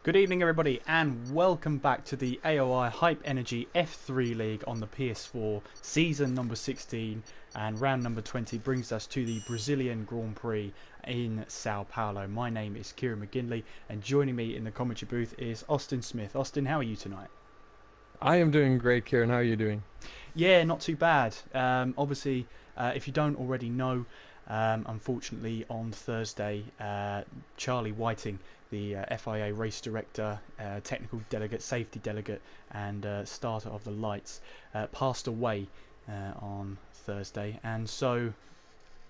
Good evening, everybody, and welcome back to the AOR Hype Energy F3 League on the PS4, season number 16, and round number 20 brings us to the Brazilian Grand Prix in Sao Paulo. My name is Kieran McGinley, and joining me in the commentary booth is Austin Smith. Austin, how are you tonight? I am doing great, Kieran. How are you doing? Yeah, not too bad. Obviously, if you don't already know, unfortunately on Thursday, Charlie Whiting, the FIA race director, technical delegate, safety delegate, and starter of the lights, passed away on Thursday. And so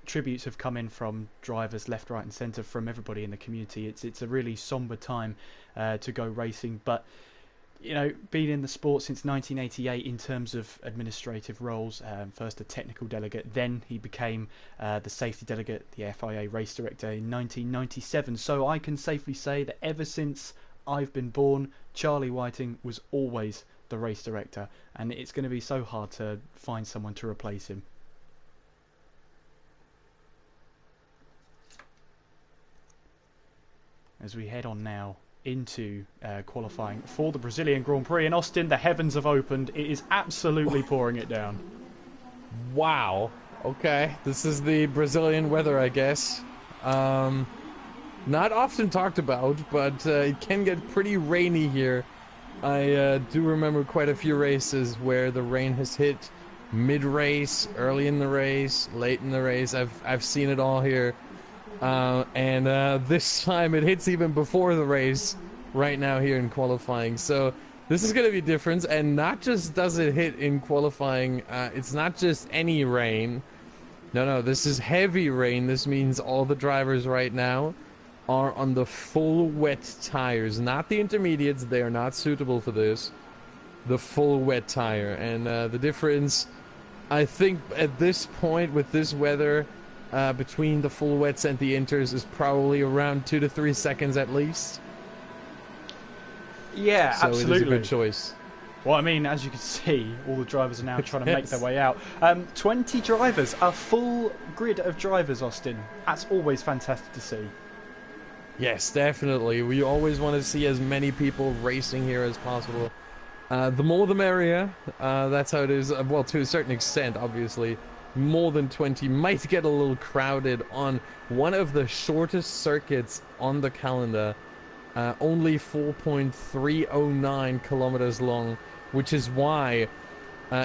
tributes have come in from drivers left, right, and centre, from everybody in the community. It's a really somber time to go racing, but you know, been in the sport since 1988 in terms of administrative roles. First a technical delegate, then he became the safety delegate, the FIA race director in 1997. So I can safely say that ever since I've been born, Charlie Whiting was always the race director, and it's going to be so hard to find someone to replace him. As we head on now into qualifying for the Brazilian Grand Prix in Austin, the heavens have opened. It is absolutely pouring it down. Wow. Okay, this is the Brazilian weather, I guess. Not often talked about, but it can get pretty rainy here. I do remember quite a few races where the rain has hit mid-race, early in the race, late in the race. I've seen it all here. And this time it hits even before the race right now here in qualifying. So this is going to be different, and not just does it hit in qualifying, it's not just any rain. No, this is heavy rain. This means all the drivers right now are on the full wet tires, not the intermediates. They are not suitable for this. The full wet tire. And the difference, I think at this point with this weather, between the full wets and the inters is probably around 2 to 3 seconds at least. Yeah, so absolutely. It is a good choice. Well, I mean, as you can see, all the drivers are now trying to make their way out. 20 drivers, a full grid of drivers, Austin. That's always fantastic to see. Yes, definitely. We always want to see as many people racing here as possible. The more the merrier. That's how it is. Well, to a certain extent, obviously. More than 20 might get a little crowded on one of the shortest circuits on the calendar. Only 4.309 kilometers long, which is why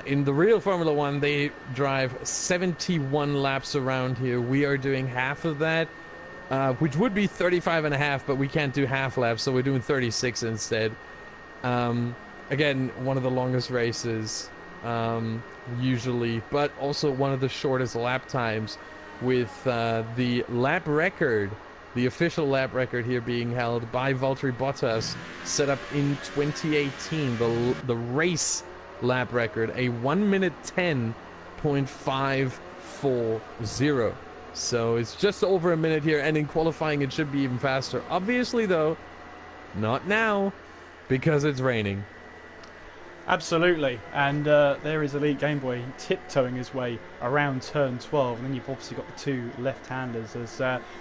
in the real Formula 1 they drive 71 laps around here. We are doing half of that, which would be 35 and a half, but we can't do half laps, so we're doing 36 instead. Again, one of the longest races usually, but also one of the shortest lap times, with the lap record, the official lap record here, being held by Valtteri Bottas, set up in 2018, the race lap record, a 1 minute 10.540. So it's just over a minute here, and in qualifying it should be even faster. Obviously though, not now, because it's raining. Absolutely, and there is Elite Game Boy tiptoeing his way around turn 12, and then you've obviously got the two left-handers as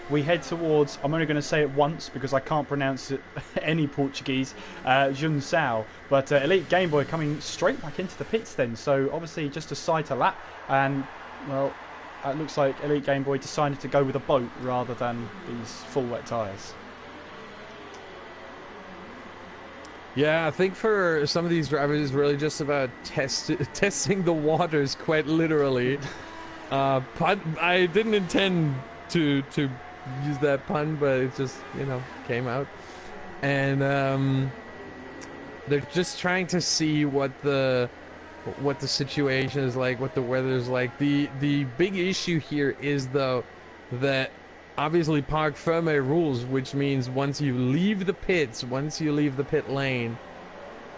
we head towards, I'm only going to say it once because I can't pronounce it, any Portuguese, Junção, but Elite Game Boy coming straight back into the pits then, so obviously just a sight a lap, and well, it looks like Elite Game Boy decided to go with a boat rather than these full wet tyres. Yeah, I think for some of these drivers it's really just about testing the waters, quite literally. I didn't intend to use that pun, but it just, you know, came out. And they're just trying to see what the situation is like, what the weather is like. The big issue here is though that obviously parc ferme rules, which means once you leave the pits, once you leave the pit lane,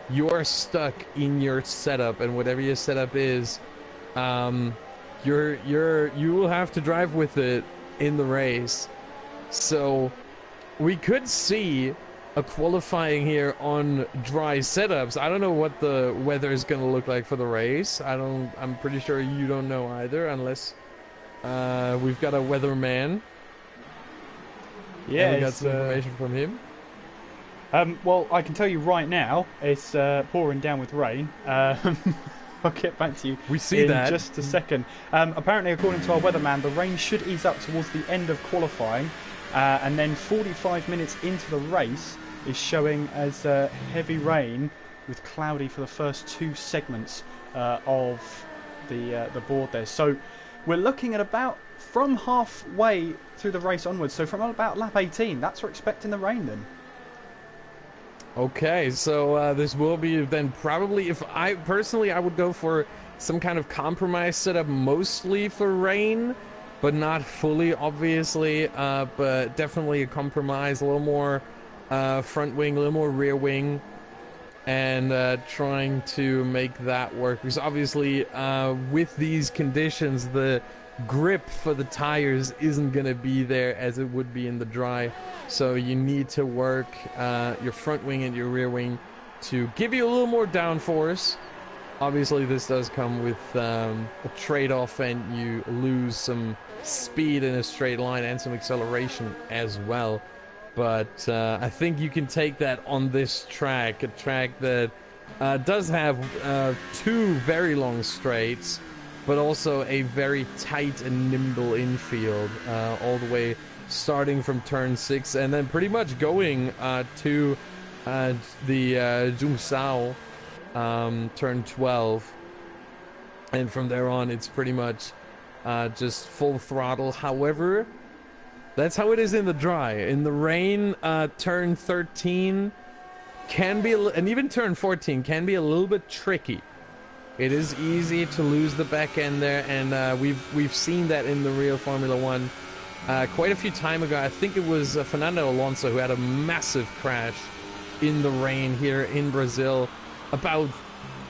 you are stuck in your setup, and whatever your setup is, you will have to drive with it in the race. So we could see a qualifying here on dry setups. I don't know what the weather is going to look like for the race. I'm pretty sure you don't know either, unless we've got a weatherman. Yeah, we got some information from him. Well, I can tell you right now, it's pouring down with rain. I'll get back to you We see in that. just a second. Apparently, according to our weatherman, the rain should ease up towards the end of qualifying, and then 45 minutes into the race is showing as heavy rain with cloudy for the first 2 segments of the board there. So we're looking at about from halfway through the race onwards. So from about lap 18, that's we're expecting the rain then. Okay, so this will be then probably, if I personally, I would go for some kind of compromise setup, mostly for rain, but not fully, obviously, but definitely a compromise, a little more front wing, a little more rear wing, and trying to make that work, because obviously with these conditions, the grip for the tires isn't going to be there as it would be in the dry, so you need to work your front wing and your rear wing to give you a little more downforce. Obviously this does come with a trade-off, and you lose some speed in a straight line and some acceleration as well, but I think you can take that on this track, a track that does have 2 very long straights, but also a very tight and nimble infield, all the way starting from turn 6 and then pretty much going to the Jungsao, turn 12, and from there on it's pretty much just full throttle. However, that's how it is in the dry. In the rain, turn 13 can be, and even turn 14 can be a little bit tricky. It is easy to lose the back end there, and we've seen that in the real Formula One quite a few time ago. I think it was Fernando Alonso who had a massive crash in the rain here in Brazil about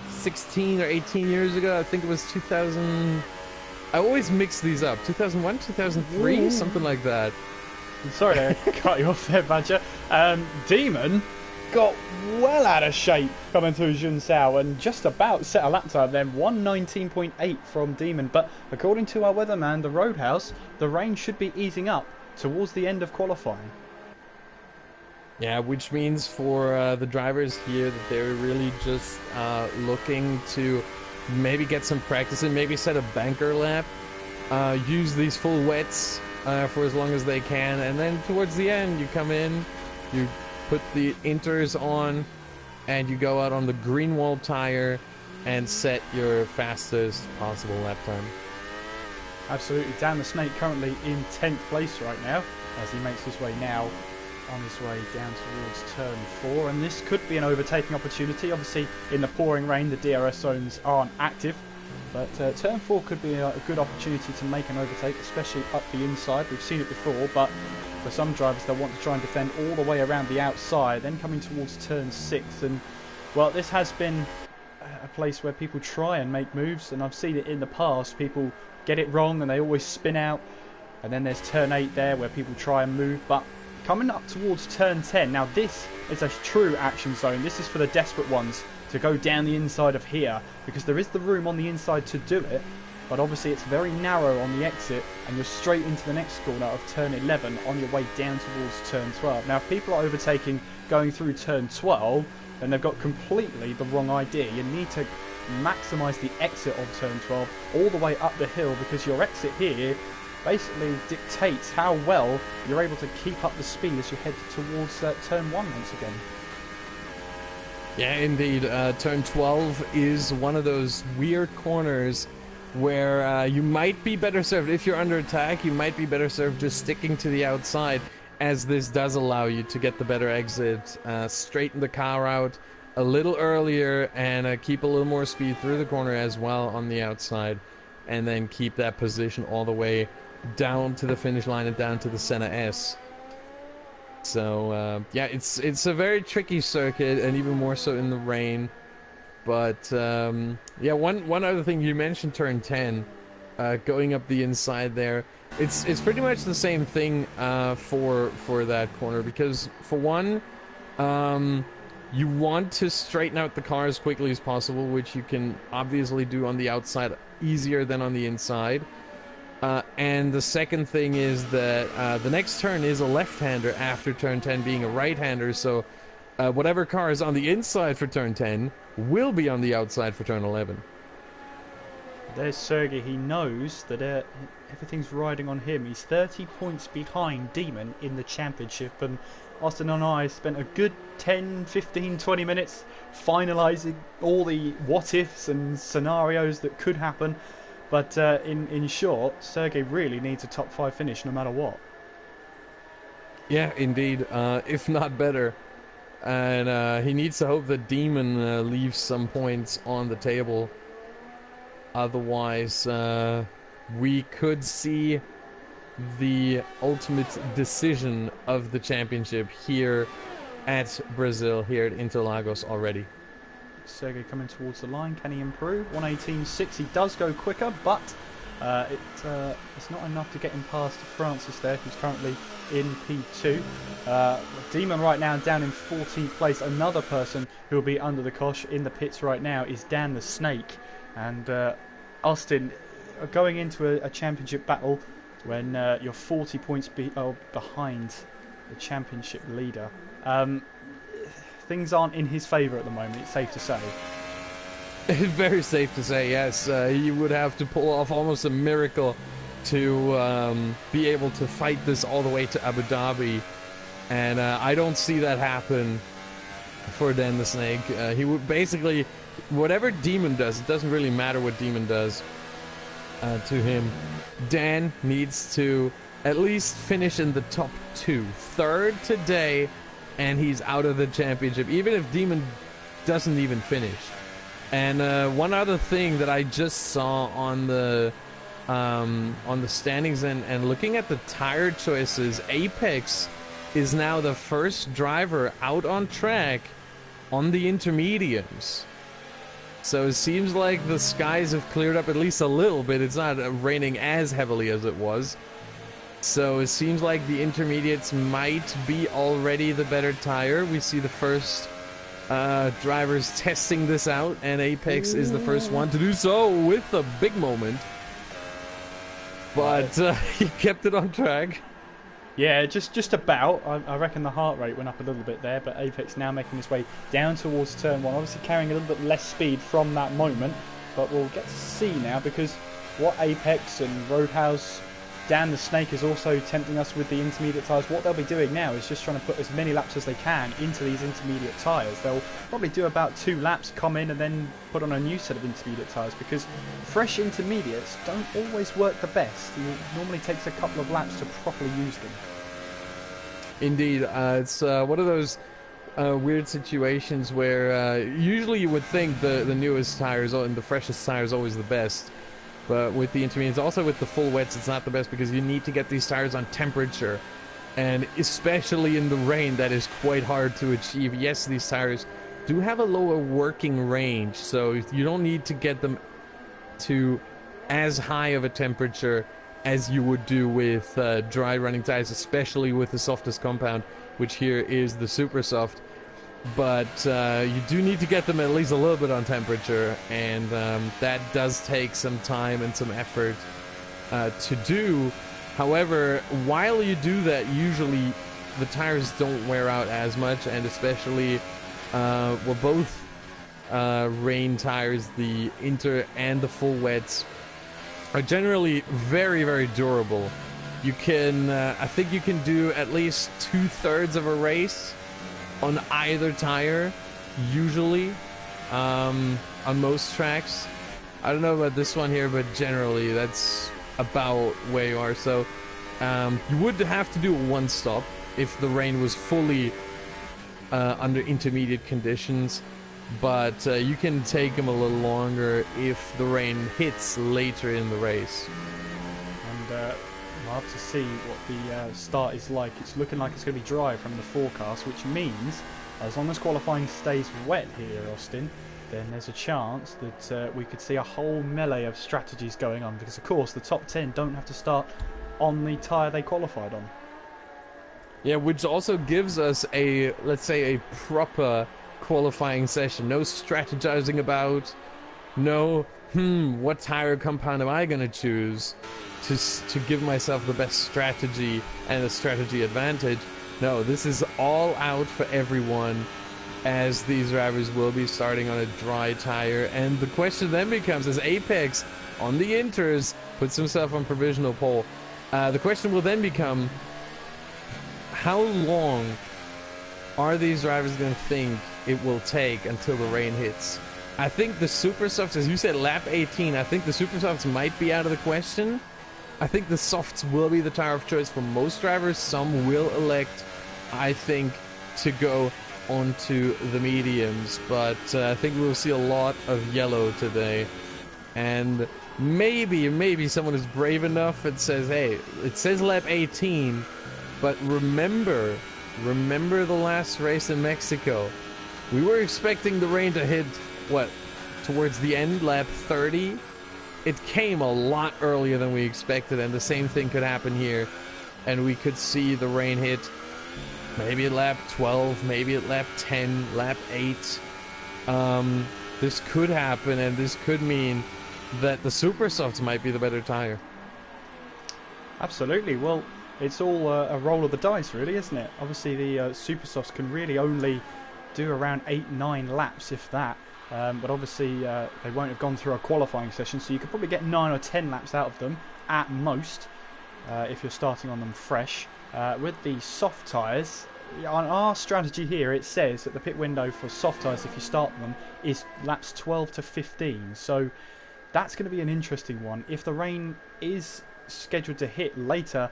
16 or 18 years ago. I think it was 2000. I always mix these up. 2001, 2003, Ooh. something like that. I'm sorry to cut you off there, Badger. Demon got well out of shape coming through Junsao and just about set a lap time then, 119.8 from Demon. But according to our weatherman, the Roadhouse, the rain should be easing up towards the end of qualifying. Yeah, which means for the drivers here that they're really just looking to maybe get some practice and maybe set a banker lap, use these full wets for as long as they can, and then towards the end you come in, you put the inters on, and you go out on the green wall tire and set your fastest possible lap time. Absolutely. Dan the Snake currently in 10th place right now as he makes his way now on his way down towards turn 4, and this could be an overtaking opportunity. Obviously in the pouring rain the DRS zones aren't active, but turn 4 could be a good opportunity to make an overtake, especially up the inside. We've seen it before, but for some drivers they'll want to try and defend all the way around the outside, then coming towards turn 6, and well, this has been a place where people try and make moves, and I've seen it in the past. People get it wrong and they always spin out, and then there's turn 8 there where people try and move. But coming up towards turn 10, now this is a true action zone. This is for the desperate ones to go down the inside of here, because there is the room on the inside to do it, but obviously it's very narrow on the exit, and you're straight into the next corner of turn 11 on your way down towards turn 12. Now if people are overtaking going through turn 12, then they've got completely the wrong idea. You need to maximise the exit of turn 12 all the way up the hill, because your exit here basically dictates how well you're able to keep up the speed as you head towards turn 1 once again. Yeah, indeed. Turn 12 is one of those weird corners where you might be better served, if you're under attack, you might be better served just sticking to the outside, as this does allow you to get the better exit, straighten the car out a little earlier, and keep a little more speed through the corner as well on the outside, and then keep that position all the way down to the finish line and down to the center S. So yeah, it's a very tricky circuit, and even more so in the rain. But yeah, one other thing, you mentioned turn 10, going up the inside there. It's pretty much the same thing for that corner, because for one, you want to straighten out the car as quickly as possible, which you can obviously do on the outside easier than on the inside. And the second thing is that the next turn is a left-hander after turn 10 being a right-hander, so whatever car is on the inside for turn 10 will be on the outside for turn 11. There's Sergey. He knows that everything's riding on him. He's 30 points behind Demon in the championship, and Austin and I spent a good 10, 15, 20 minutes finalising all the what-ifs and scenarios that could happen. But in short, Sergey really needs a top 5 finish no matter what. Yeah, indeed, if not better. And he needs to hope that Demon leaves some points on the table. Otherwise, we could see the ultimate decision of the championship here at Brazil, here at Interlagos already. Sergey coming towards the line. Can he improve? 1:18.6. He does go quicker, but it's not enough to get him past Francis there, who's currently in P2. Demon right now down in 14th place. Another person who will be under the cosh in the pits right now is Dan the Snake. And Austin, going into a championship battle when you're 40 points behind the championship leader, things aren't in his favour at the moment, it's safe to say. Very safe to say, yes. He would have to pull off almost a miracle to be able to fight this all the way to Abu Dhabi. And I don't see that happen for Dan the Snake. He would basically, whatever Demon does, it doesn't really matter what Demon does to him. Dan needs to at least finish in the top 2. Third today, and he's out of the championship, even if Demon doesn't even finish. And one other thing that I just saw on the standings and looking at the tire choices, Apex is now the first driver out on track on the intermediates. So it seems like the skies have cleared up at least a little bit. It's not raining as heavily as it was. So it seems like the intermediates might be already the better tire. We see the first drivers testing this out, and Apex is the first one to do so with a big moment. But he kept it on track. Yeah, just about. I reckon the heart rate went up a little bit there, but Apex now making his way down towards turn 1, obviously carrying a little bit less speed from that moment, but we'll get to see now, because what Apex and Roadhouse, Dan the Snake is also tempting us with the intermediate tyres. What they'll be doing now is just trying to put as many laps as they can into these intermediate tyres. They'll probably do about 2 laps, come in and then put on a new set of intermediate tyres, because fresh intermediates don't always work the best. It normally takes a couple of laps to properly use them. Indeed, it's one of those weird situations where usually you would think the newest tyres and the freshest tyres always the best. But with the intermediates, also with the full wets, it's not the best, because you need to get these tires on temperature. And especially in the rain, that is quite hard to achieve. Yes, these tires do have a lower working range, so you don't need to get them to as high of a temperature as you would do with dry running tires, especially with the softest compound, which here is the super soft. But you do need to get them at least a little bit on temperature, and that does take some time and some effort to do. However, while you do that, usually the tires don't wear out as much, and especially both rain tires, the inter and the full wets, are generally very, very durable. You can, I think you can do at least 2/3 of a race on either tire, usually, on most tracks. I don't know about this one here, but generally that's about where you are. So you would have to do one stop if the rain was fully under intermediate conditions, but you can take them a little longer if the rain hits later in the race. And we'll have to see what the start is like. It's looking like it's going to be dry from the forecast, which means as long as qualifying stays wet here, Austin, then there's a chance that we could see a whole melee of strategies going on, because of course the top 10 don't have to start on the tyre they qualified on. Yeah, which also gives us a, let's say, a proper qualifying session. No strategizing about, no, what tire compound am I going to choose to give myself the best strategy and a strategy advantage. No, this is all out for everyone as these drivers will be starting on a dry tire. And the question then becomes, as Apex on the inters puts himself on provisional pole, the question will then become, how long are these drivers going to think it will take until the rain hits? I think the super softs, as you said, lap 18, I think the super softs might be out of the question. I think the softs will be the tire of choice for most drivers. Some will elect, I think, to go onto the mediums, but I think we'll see a lot of yellow today. And maybe someone is brave enough and says, hey, it says lap 18, but remember the last race in Mexico. We were expecting the rain to hit, what, towards the end, lap 30? It came a lot earlier than we expected, and the same thing could happen here. And we could see the rain hit maybe at lap 12, maybe at lap 10, lap 8. This could happen, and this could mean that the super softs might be the better tire. Absolutely. Well, it's all a roll of the dice, really, isn't it? Obviously, the super softs can really only do around 8-9 laps, if that. But obviously, they won't have gone through a qualifying session, so you could probably get 9 or 10 laps out of them at most if you're starting on them fresh. With the soft tyres, on our strategy here, it says that the pit window for soft tyres, if you start them, is laps 12 to 15. So that's going to be an interesting one. If the rain is scheduled to hit later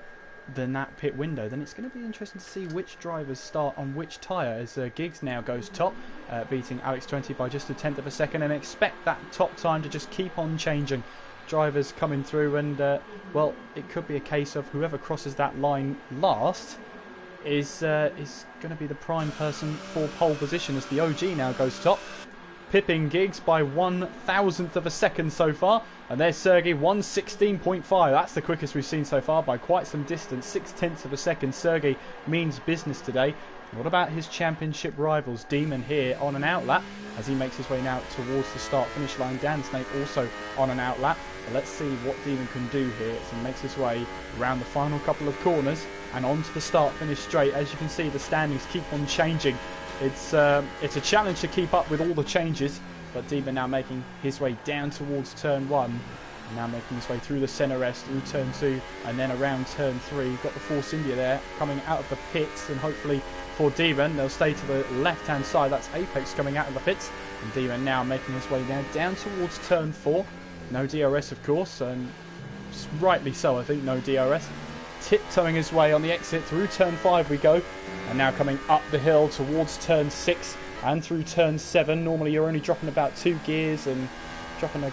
than that pit window, then it's going to be interesting to see which drivers start on which tyre, as Giggs now goes top, beating R20 by just 1/10 of a second, and expect that top time to just keep on changing. Drivers coming through, and well, it could be a case of whoever crosses that line last is going to be the prime person for pole position, as the OG now goes top, pipping Giggs by 1/1000th of a second so far. And there's Sergey, 1:16.5. That's the quickest we've seen so far by quite some distance. 6/10 of a second. Sergey means business today. What about his championship rivals? Demon here on an outlap as he makes his way now towards the start-finish line. Dan Snake also on an outlap. But let's see what Demon can do here as he makes his way around the final couple of corners and onto the start-finish straight. As you can see, the standings keep on changing. It's a challenge to keep up with all the changes. But Demon now making his way down towards turn 1. Now making his way through the centre S, through turn 2, and then around turn 3. You've got the Force India there coming out of the pits, and hopefully for Demon, they'll stay to the left-hand side. That's Apex coming out of the pits. And Demon now making his way now down towards turn 4. No DRS, of course, and rightly so, I think, no DRS. Tiptoeing his way on the exit through turn 5 we go. And now coming up the hill towards turn 6. And through turn 7, normally you're only dropping about 2 gears and dropping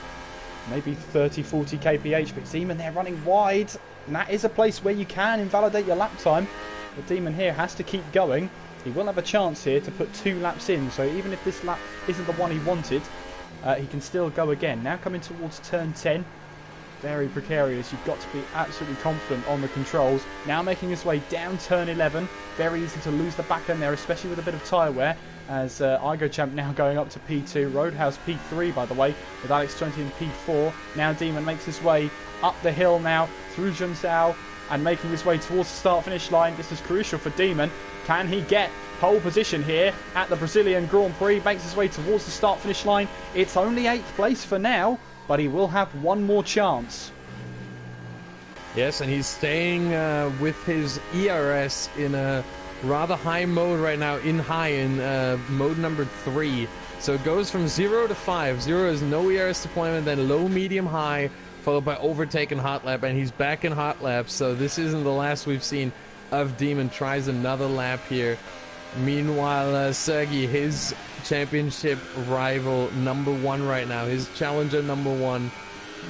maybe 30-40 kph, but Demon there running wide, and that is a place where you can invalidate your lap time. But Demon here has to keep going. He will have a chance here to put 2 laps in, so even if this lap isn't the one he wanted, he can still go again. Now coming towards turn 10, very precarious. You've got to be absolutely confident on the controls. Now making his way down turn 11, very easy to lose the back end there, especially with a bit of tyre wear. As Champ now going up to P2, Roadhouse P3 by the way, with Alex20 in P4. Now Demon makes his way up the hill now through Junsao and making his way towards the start-finish line. This is crucial for Demon. Can he get pole position here at the Brazilian Grand Prix? Makes his way towards the start-finish line. It's only 8th place for now, but he will have one more chance. Yes, and he's staying with his ERS in a rather high mode right now, in mode number 3. So it goes from 0 to 5. 0 is no ERS deployment, then low, medium, high, followed by overtake and hot lap, and he's back in hot lap. So this isn't the last we've seen of Demon. Tries another lap here. Meanwhile, Sergey, his championship rival number 1 right now, his challenger number 1,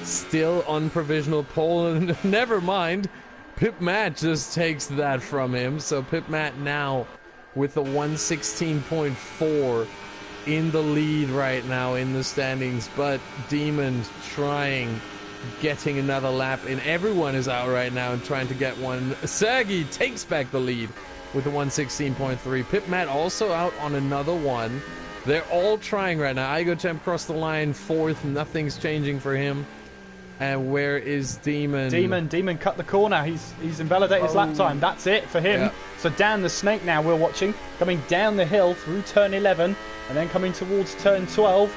still on provisional pole. And never mind, Pip Matt just takes that from him. So Pip Matt now with a 1:16.4 in the lead right now in the standings. But Demon getting another lap in. Everyone is out right now and trying to get one. Sergey takes back the lead with a 1:16.3. Pip Matt also out on another one. They're all trying right now. Champ crossed the line 4th. Nothing's changing for him. And where is Demon? Demon cut the corner. He's invalidated his lap time. That's it for him. Yeah. So Dan the Snake now we're watching. Coming down the hill through turn 11 and then coming towards turn 12.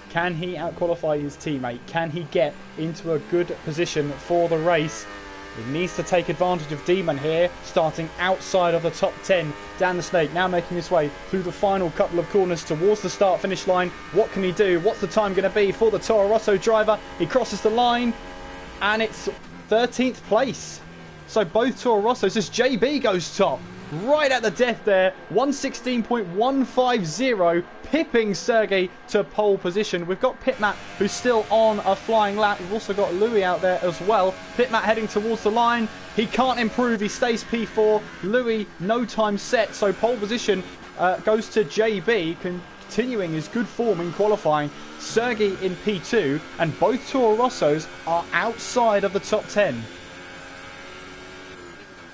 Can he out-qualify his teammate? Can he get into a good position for the race? He needs to take advantage of Demon here, starting outside of the top 10. Dan the Snake now making his way through the final couple of corners towards the start-finish line. What can he do? What's the time going to be for the Toro Rosso driver? He crosses the line, and it's 13th place. So both Toro Rossos, as JB goes top, right at the death there, 116.150, pipping Sergey to pole position. We've got Pitmat, who's still on a flying lap. We've also got Louis out there as well. Pitmat heading towards the line. He can't improve. He stays P4. Louis, no time set. So pole position goes to JB, continuing his good form in qualifying. Sergey in P2, and both Toro Rossos are outside of the top 10.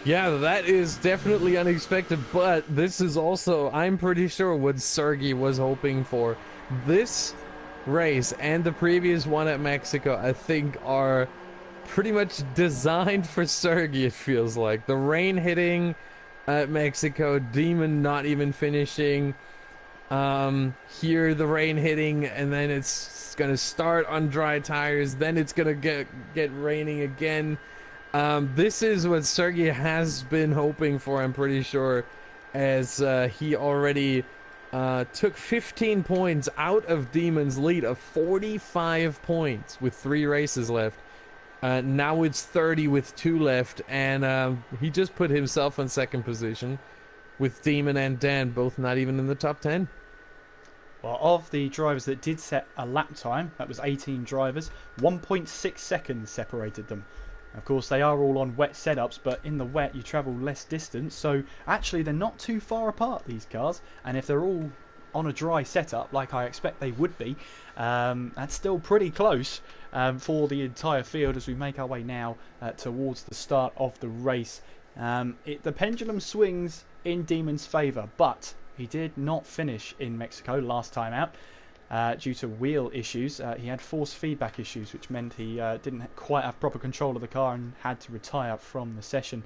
Yeah, that is definitely unexpected, but this is also, I'm pretty sure, what Sergey was hoping for. This race and the previous one at Mexico, I think, are pretty much designed for Sergey, it feels like. The rain hitting at Mexico, Demon not even finishing. Here the rain hitting, and then it's gonna start on dry tires, then it's gonna get raining again. This is what Sergey has been hoping for, I'm pretty sure, as he already took 15 points out of Demon's lead of 45 points with 3 races left. Now it's 30 with 2 left, and he just put himself in second position with Demon and Dan both not even in the top 10. Well, of the drivers that did set a lap time, that was 18 drivers, 1.6 seconds separated them. Of course, they are all on wet setups, but in the wet you travel less distance, so actually they're not too far apart, these cars. And if they're all on a dry setup, like I expect they would be, that's still pretty close for the entire field as we make our way now towards the start of the race. The pendulum swings in Demon's favour, but he did not finish in Mexico last time out. Due to wheel issues. He had force feedback issues, which meant he didn't quite have proper control of the car and had to retire from the session.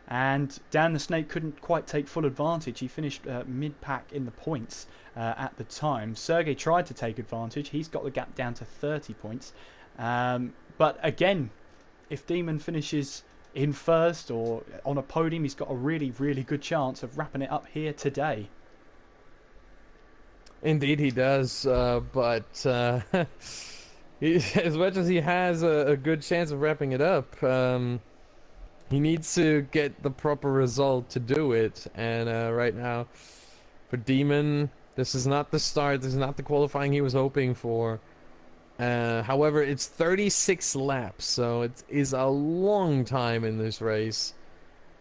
And Dan the Snake couldn't quite take full advantage. He finished mid-pack in the points at the time. Sergey tried to take advantage. He's got the gap down to 30 points. But again, if Demon finishes in first or on a podium, he's got a really, really good chance of wrapping it up here today. Indeed he does, but as much as he has a good chance of wrapping it up, he needs to get the proper result to do it. And right now, for Demon, this is not the start, this is not the qualifying he was hoping for. However, it's 36 laps, so it is a long time in this race.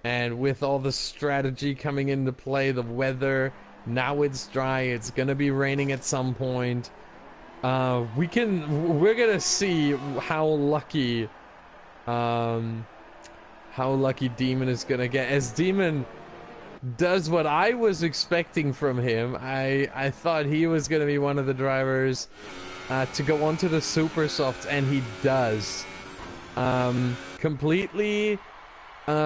And with all the strategy coming into play, the weather... Now it's dry, it's gonna be raining at some point. We're gonna see how lucky Demon is gonna get. As Demon does what I was expecting from him, I thought he was gonna be one of the drivers to go onto the super softs, and he does. Completely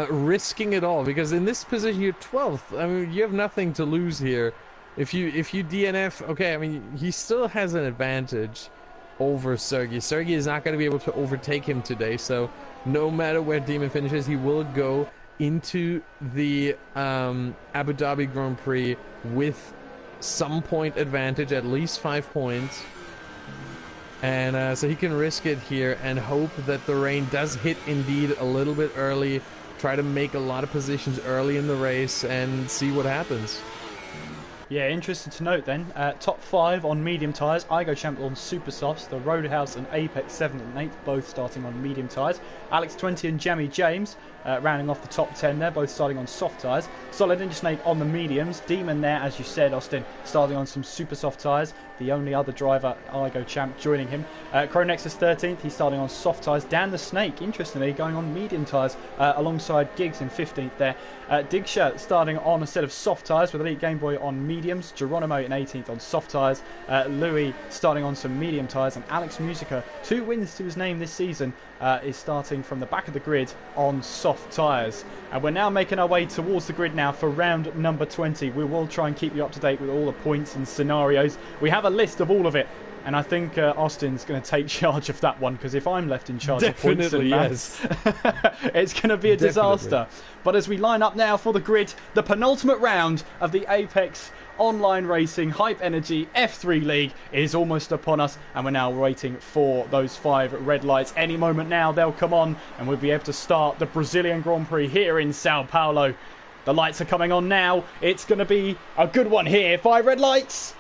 risking it all, because in this position you're 12th. I mean, you have nothing to lose here. If you DNF, okay, I mean, he still has an advantage over Sergey. Sergey is not going to be able to overtake him today, so no matter where Demon finishes, he will go into the Abu Dhabi Grand Prix with some point advantage, at least 5 points. And so he can risk it here and hope that the rain does hit indeed a little bit early. Try to make a lot of positions early in the race and see what happens. Yeah, interesting to note then. Top 5 on medium tyres. Igo Champ on super softs. The Roadhouse and Apex 7th and 8th both starting on medium tyres. Alex 20 and Jamie James rounding off the top 10 there, both starting on soft tyres. Solid Snake on the mediums. Demon there, as you said, Austin, starting on some super soft tyres. The only other driver, Igo Champ, joining him. Cronexus 13th, he's starting on soft tyres. Dan the Snake, interestingly, going on medium tyres alongside Giggs in 15th there. Digsha starting on a set of soft tyres with Elite Game Boy on mediums. Geronimo in 18th on soft tyres. Louis starting on some medium tyres. And Alex Musica, 2 wins to his name this season, is starting from the back of the grid on soft tyres. And we're now making our way towards the grid now for round number 20. We will try and keep you up to date with all the points and scenarios. We have a list of all of it, and I think Austin's going to take charge of that one, because if I'm left in charge of points and maths, it's going to be a disaster. But as we line up now for the grid, the penultimate round of the Apex Online Racing Hype Energy F3 League is almost upon us, and we're now waiting for those 5 red lights. Any moment now they'll come on and we'll be able to start the Brazilian Grand Prix here in Sao Paulo. The lights are coming on now. It's going to be a good one here. 5 red lights.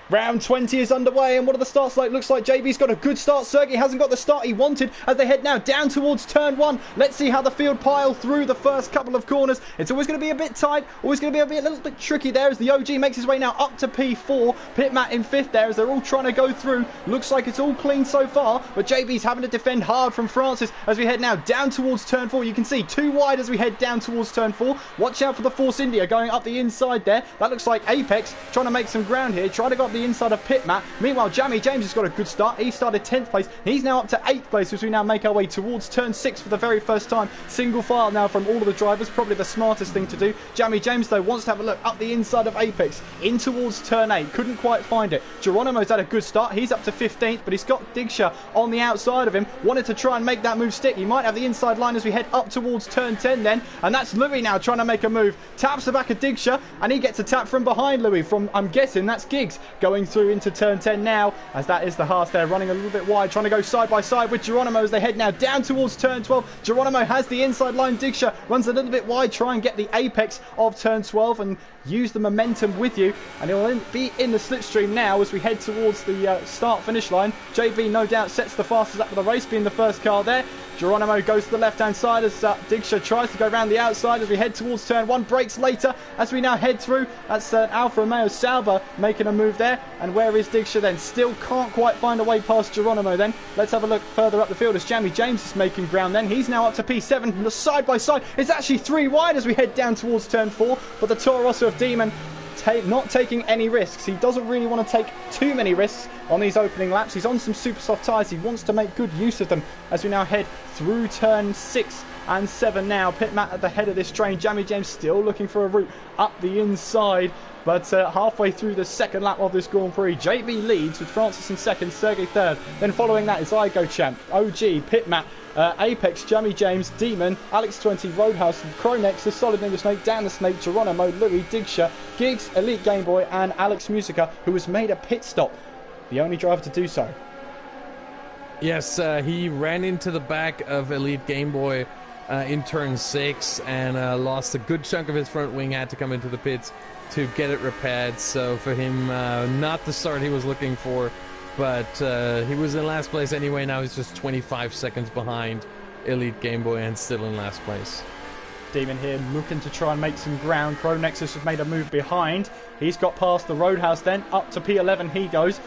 Round 20 is underway, and what are the starts like? Looks like JB's got a good start. Sergey hasn't got the start he wanted as they head now down towards turn 1. Let's see how the field pile through the first couple of corners. It's always going to be a bit tight, always going to be a little bit tricky there as the OG makes his way now up to P4. Pitmat in 5th there as they're all trying to go through. Looks like it's all clean so far, but JB's having to defend hard from Francis as we head now down towards turn 4. You can see 2 wide as we head down towards turn 4. Watch out for the Force India going up the inside there. That looks like Apex trying to make some ground here, trying to go up the inside of Pitmat. Meanwhile, Jamie James has got a good start. He started 10th place. He's now up to 8th place as we now make our way towards turn 6 for the very first time. Single file now from all of the drivers. Probably the smartest thing to do. Jamie James, though, wants to have a look up the inside of Apex in towards turn 8. Couldn't quite find it. Geronimo's had a good start. He's up to 15th, but he's got Digsha on the outside of him. Wanted to try and make that move stick. He might have the inside line as we head up towards turn 10 then. And that's Louis now trying to make a move. Taps the back of Digsha, and he gets a tap from behind Louis. From, I'm guessing, that's Giggs going through into turn 10 now, as that is the Haas there running a little bit wide, trying to go side by side with Geronimo as they head now down towards turn 12. Geronimo has the inside line. Digsha runs a little bit wide, try and get the apex of turn 12 and use the momentum with you, and he'll be in the slipstream now as we head towards the start finish line. JB no doubt sets the fastest lap of the race, being the first car there. Geronimo goes to the left hand side as Digsha tries to go around the outside as we head towards turn 1. Brakes later as we now head through. That's Alfa Romeo Sauber making a move there. And where is Digsha then? Still can't quite find a way past Geronimo then. Let's have a look further up the field as Jamie James is making ground then. He's now up to P7. The side by side is actually 3 wide as we head down towards turn 4. But the Toro Rosso of Demon not taking any risks. He doesn't really want to take too many risks on these opening laps. He's on some super soft tyres. He wants to make good use of them as we now head through turn 6 and 7 now. Pitmat at the head of this train. Jamie James still looking for a route up the inside. But halfway through the second lap of this Grand Prix, JB leads with Francis in second, Sergey third. Then following that is Igo Champ, OG, Pitmat, Apex, Jamie James, Demon, Alex 20, Roadhouse, Cronex, The Solid Ninja Snake, Dan the Snake, Geronimo, Louis, Digsha, Giggs, Elite Game Boy, and Alex Musica, who has made a pit stop. The only driver to do so. Yes, he ran into the back of Elite Game Boy in turn 6 and lost a good chunk of his front wing, had to come into the pits to get it repaired. So for him, not the start he was looking for, but he was in last place anyway. Now he's just 25 seconds behind Elite Game Boy and still in last place. Demon here looking to try and make some ground. Cronexus has made a move behind. He's got past the Roadhouse then. Up to P11 he goes.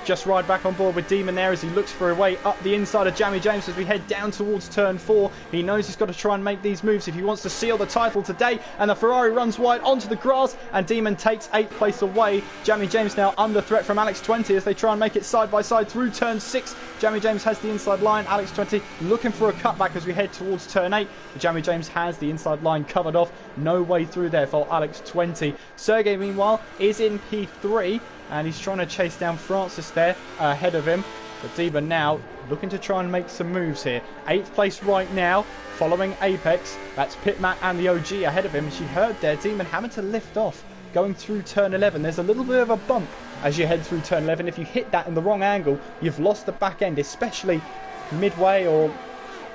Just ride back on board with Demon there as he looks for a way up the inside of Jamie James as we head down towards turn 4. He knows he's got to try and make these moves if he wants to seal the title today. And the Ferrari runs wide onto the grass and Demon takes 8th place away. Jamie James now under threat from Alex 20 as they try and make it side by side through turn 6. Jamie James has the inside line. Alex 20 looking for a cutback as we head towards turn 8. Jamie James has the inside line covered off. No way through there for Alex 20. Sergey, meanwhile, is in P3. And he's trying to chase down Francis there ahead of him. But Demon now looking to try and make some moves here. 8th place right now, following Apex. That's Pitmat and the OG ahead of him. As you heard there, Demon having to lift off going through turn 11. There's a little bit of a bump as you head through turn 11. If you hit that in the wrong angle, you've lost the back end, especially midway or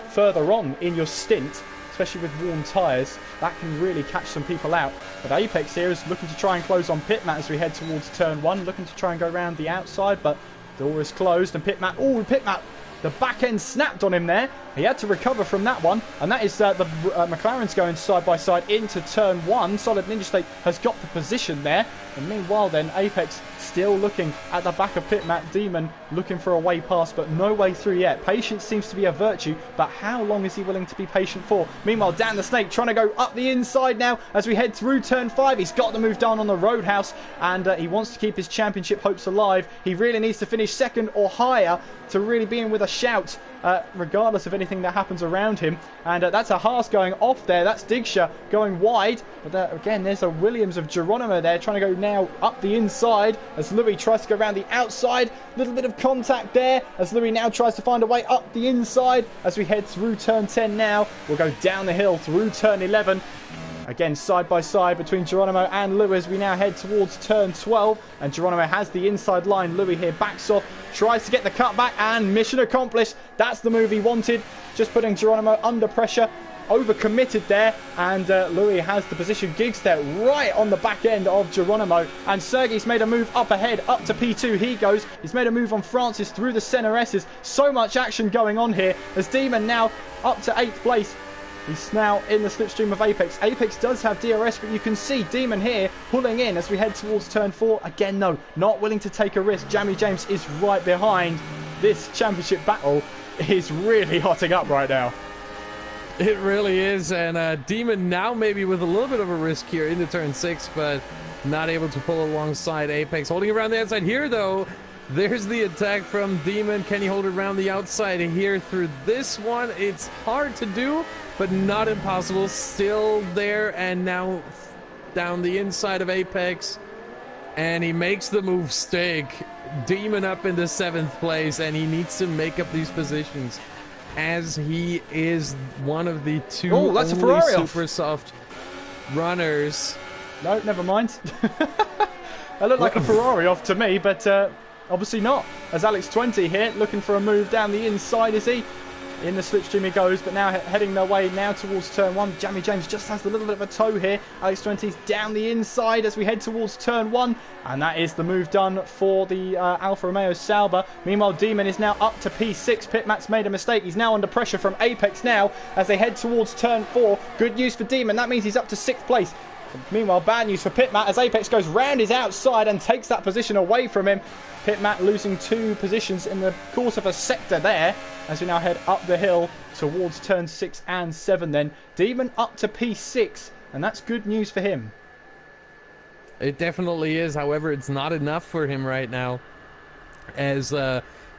further on in your stint. Especially with worn tyres, that can really catch some people out. But Apex here is looking to try and close on Pitmat as we head towards turn 1, looking to try and go around the outside, but the door is closed and Pitmat, the back end snapped on him there. He had to recover from that one, and that is the McLaren's going side by side into turn 1. Solid Ninja State has got the position there, and meanwhile then Apex still looking at the back of pit. Matt Demon looking for a way past, but no way through yet. Patience seems to be a virtue, but how long is he willing to be patient for? Meanwhile, Dan the Snake trying to go up the inside now as we head through turn 5. He's got the move done on the Roadhouse, and he wants to keep his championship hopes alive. He really needs to finish second or higher to really be in with a shout, regardless of anything that happens around him. And that's a Haas going off there. That's Digsha going wide. But again, there's a Williams of Geronimo there trying to go now up the inside as Louis tries to go around the outside. Little bit of contact there as Louis now tries to find a way up the inside as we head through turn 10 now. We'll go down the hill through turn 11. Again, side by side between Geronimo and Louis. We now head towards turn 12, and Geronimo has the inside line. Louis here backs off, tries to get the cutback, and mission accomplished. That's the move he wanted. Just putting Geronimo under pressure. Overcommitted there, and Louis has the position. Gigs there right on the back end of Geronimo, and Sergey's made a move up ahead, up to P2 he goes. He's made a move on Francis through the center S's. So much action going on here as Demon now up to 8th place. He's now in the slipstream of Apex. Apex does have DRS, but you can see Demon here pulling in as we head towards turn 4. Again, no, not willing to take a risk. Jamie James is right behind. This championship battle is really hotting up right now. It really is, and Demon now maybe with a little bit of a risk here into turn 6, but not able to pull alongside Apex. Holding around the outside here, though. There's the attack from Demon. Can he hold it around the outside here through this one? It's hard to do, but not impossible. Still there, and now down the inside of Apex, and he makes the move stick. Demon up into 7th place, and he needs to make up these positions as he is one of the two only super soft runners. No, never mind. It looked like a Ferrari off to me, but obviously not. As Alex 20 here looking for a move down the inside, is he? In the slipstream he goes, but now heading their way now towards turn 1. Jamie James just has a little bit of a toe here. Alex 20's down the inside as we head towards turn 1. And that is the move done for the Alfa Romeo Sauber. Meanwhile, Demon is now up to P6. Pitmat's made a mistake. He's now under pressure from Apex now as they head towards turn 4. Good news for Demon. That means he's up to 6th place. Meanwhile, bad news for Pitmat as Apex goes round his outside and takes that position away from him. Pitmat losing 2 positions in the course of a sector there as we now head up the hill towards turn 6 and 7 then. Demon up to P6, and that's good news for him. It definitely is. However, it's not enough for him right now, as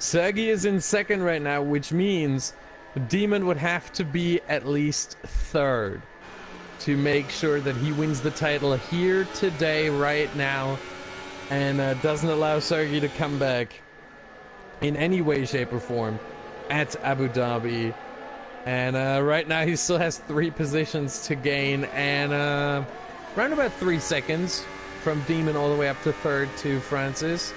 Sergey is in 2nd right now, which means Demon would have to be at least 3rd to make sure that he wins the title here today, right now, and doesn't allow Sergey to come back in any way, shape, or form at Abu Dhabi. And right now he still has 3 positions to gain, and around about 3 seconds from Demon all the way up to 3rd to Francis.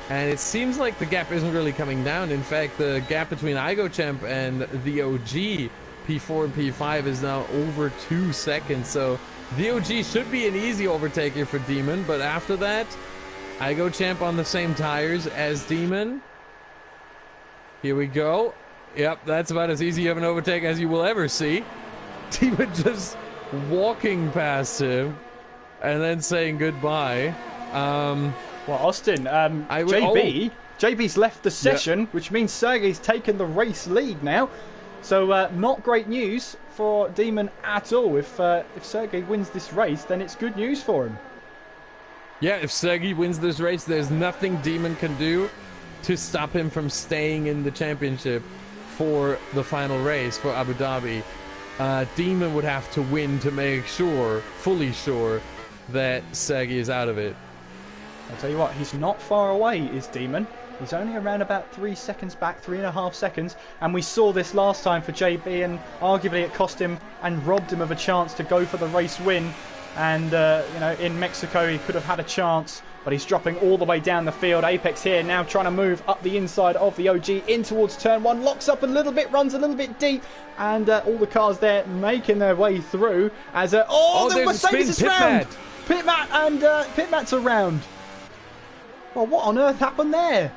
And it seems like the gap isn't really coming down. In fact, the gap between IGO and the OG P4 and P5 is now over 2 seconds, so the OG should be an easy overtaker for Demon, but after that, Champ on the same tires as Demon. Here we go. Yep, that's about as easy of an overtake as you will ever see. Demon just walking past him and then saying goodbye. Well, Austin, JB's left the session, which means Sergey's taken the race lead now. So not great news for Demon at all. If Sergey wins this race, then it's good news for him. Yeah, if Sergey wins this race, there's nothing Demon can do to stop him from staying in the championship for the final race for Abu Dhabi. Demon would have to win to make sure, fully sure, that Sergey is out of it. I'll tell you what, he's not far away, is Demon. He's only around about 3 seconds back, 3.5 seconds, and we saw this last time for JB, and arguably it cost him and robbed him of a chance to go for the race win. And in Mexico he could have had a chance, but he's dropping all the way down the field. Apex here now trying to move up the inside of the OG in towards turn 1, locks up a little bit, runs a little bit deep, and all the cars there making their way through as the Mercedes is round. Pitmat and Pitmat's around. Well, what on earth happened there?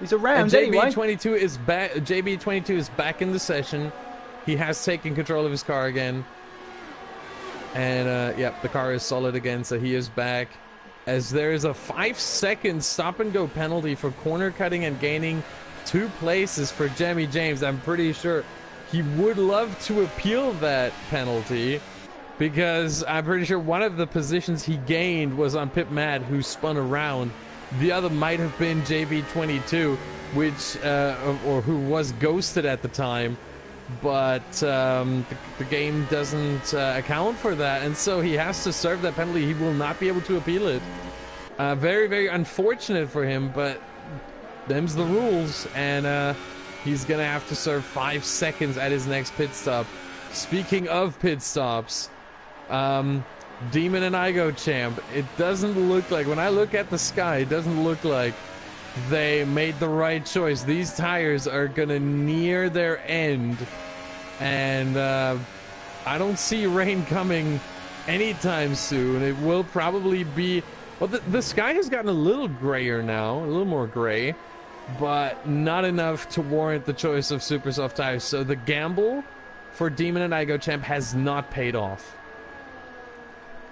He's around and anyway. JB22 is back. JB22 is back in the session. He has taken control of his car again. And yep, the car is solid again, so he is back. As there is a 5-second stop-and-go penalty for corner cutting and gaining 2 places for Jimmy James. I'm pretty sure he would love to appeal that penalty, because I'm pretty sure one of the positions he gained was on Pip Mad, who spun around. The other might have been JB22, which or who was ghosted at the time. But the game doesn't account for that, and so he has to serve that penalty. He will not be able to appeal it. Very, very unfortunate for him, but them's the rules, and he's gonna have to serve 5 seconds at his next pit stop. Speaking of pit stops, Demon and Igo Champ, it doesn't look like, when I look at the sky, it doesn't look like they made the right choice. These tires are gonna near their end, and I don't see rain coming anytime soon. It will probably be, well, the sky has gotten a little grayer now, a little more gray, but not enough to warrant the choice of super soft tires. So the gamble for Demon and Igo Champ has not paid off.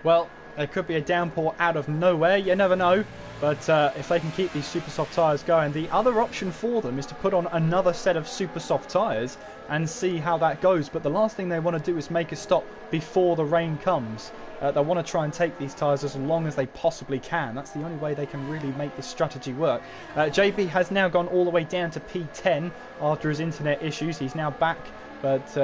Well, there could be a downpour out of nowhere, you never know. But if they can keep these super soft tyres going, the other option for them is to put on another set of super soft tyres and see how that goes. But the last thing they want to do is make a stop before the rain comes. They want to try and take these tyres as long as they possibly can. That's the only way they can really make this strategy work. JB has now gone all the way down to P10 after his internet issues. He's now back, but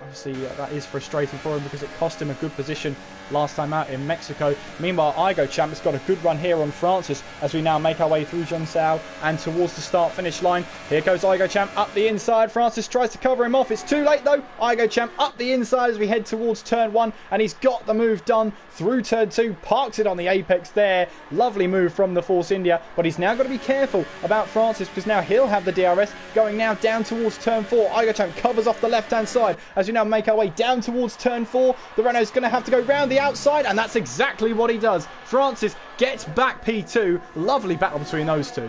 obviously that is frustrating for him because it cost him a good position last time out in Mexico. Meanwhile, Igo Champ has got a good run here on Francis as we now make our way through John Sao and towards the start-finish line. Here goes Igo Champ up the inside. Francis tries to cover him off. It's too late though. Igo Champ up the inside as we head towards turn 1, and he's got the move done through turn 2. Parks it on the apex there. Lovely move from the Force India, but he's now got to be careful about Francis because now he'll have the DRS going now down towards turn 4. Igo Champ covers off the left-hand side as we now make our way down towards turn 4. The Renault's going to have to go round the outside, and that's exactly what he does. Francis gets back P2. Lovely battle between those two.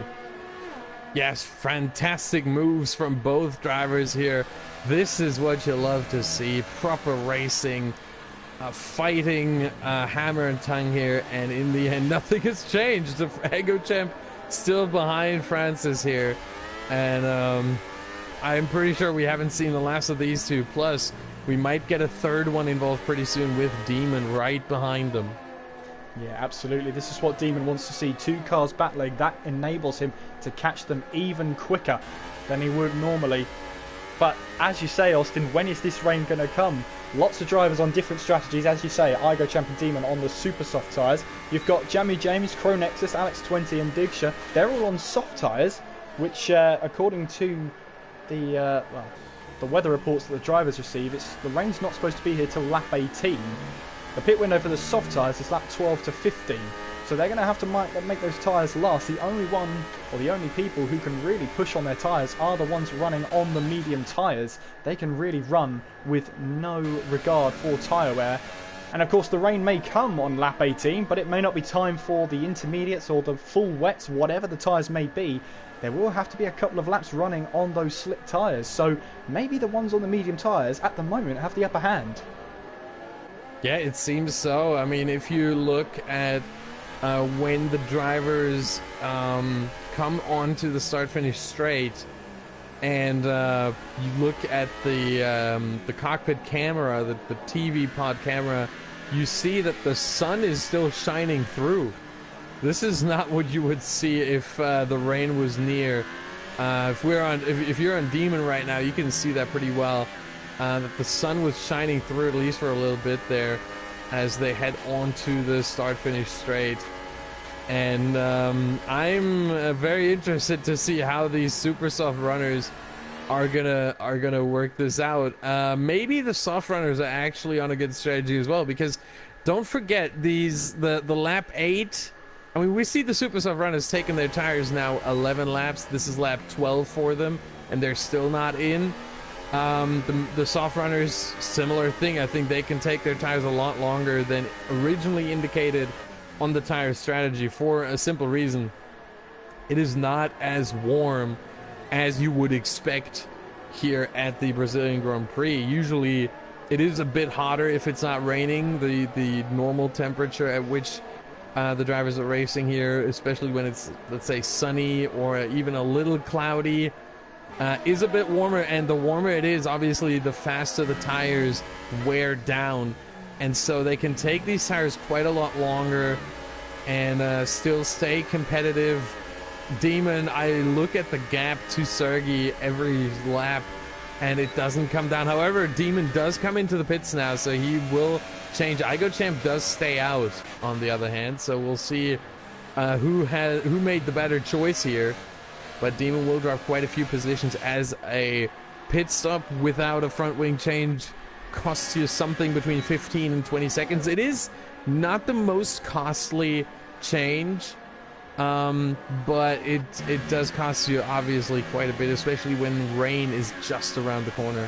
Yes, fantastic moves from both drivers here. This is what you love to see. Proper racing, fighting, hammer and tongue here, and in the end nothing has changed. The Igo Champ still behind Francis here, and I'm pretty sure we haven't seen the last of these two. Plus, we might get a third one involved pretty soon with Demon right behind them. Yeah, absolutely. This is what Demon wants to see. 2 cars battling. That enables him to catch them even quicker than he would normally. But as you say, Austin, when is this rain going to come? Lots of drivers on different strategies. As you say, Igo Champ and Demon on the super soft tyres. You've got Jamie James, Cronexus, Alex 20 and Digsha. They're all on soft tyres, which according to the weather reports that the drivers receive, the rain's not supposed to be here till lap 18. The pit window for the soft tyres is lap 12 to 15. So they're going to have to make those tyres last. The only one, or the only people who can really push on their tyres are the ones running on the medium tyres. They can really run with no regard for tyre wear. And of course the rain may come on lap 18, but it may not be time for the intermediates or the full wets, whatever the tyres may be. There will have to be a couple of laps running on those slick tyres. So maybe the ones on the medium tyres at the moment have the upper hand. Yeah, it seems so. I mean, if you look at when the drivers come onto the start-finish straight, and you look at the cockpit camera, the TV pod camera, you see that the sun is still shining through. This is not what you would see if the rain was near. If you're on Demon right now, you can see that pretty well. That the sun was shining through at least for a little bit there as they head onto the start-finish straight. And I'm very interested to see how these super soft runners are gonna work this out. Maybe the soft runners are actually on a good strategy as well, because don't forget the lap 8. I mean, we see the super soft runners taking their tires now 11 laps. This is lap 12 for them, and they're still not in. The soft runners, similar thing. I think they can take their tires a lot longer than originally indicated on the tire strategy, for a simple reason. it is not as warm as you would expect here at the Brazilian Grand Prix. Usually it is a bit hotter if it's not raining. The normal temperature at which the drivers are racing here, especially when it's, let's say, sunny or even a little cloudy, is a bit warmer. And the warmer it is, obviously, the faster the tires wear down. And so they can take these tires quite a lot longer and still stay competitive. Demon, I look at the gap to Sergey every lap, and it doesn't come down. However, Demon does come into the pits now, so he will change. Champ does stay out, on the other hand, so we'll see who made the better choice here. But Demon will drop quite a few positions, as a pit stop without a front wing change costs you something between 15 and 20 seconds. It is not the most costly change, but it does cost you obviously quite a bit, especially when rain is just around the corner.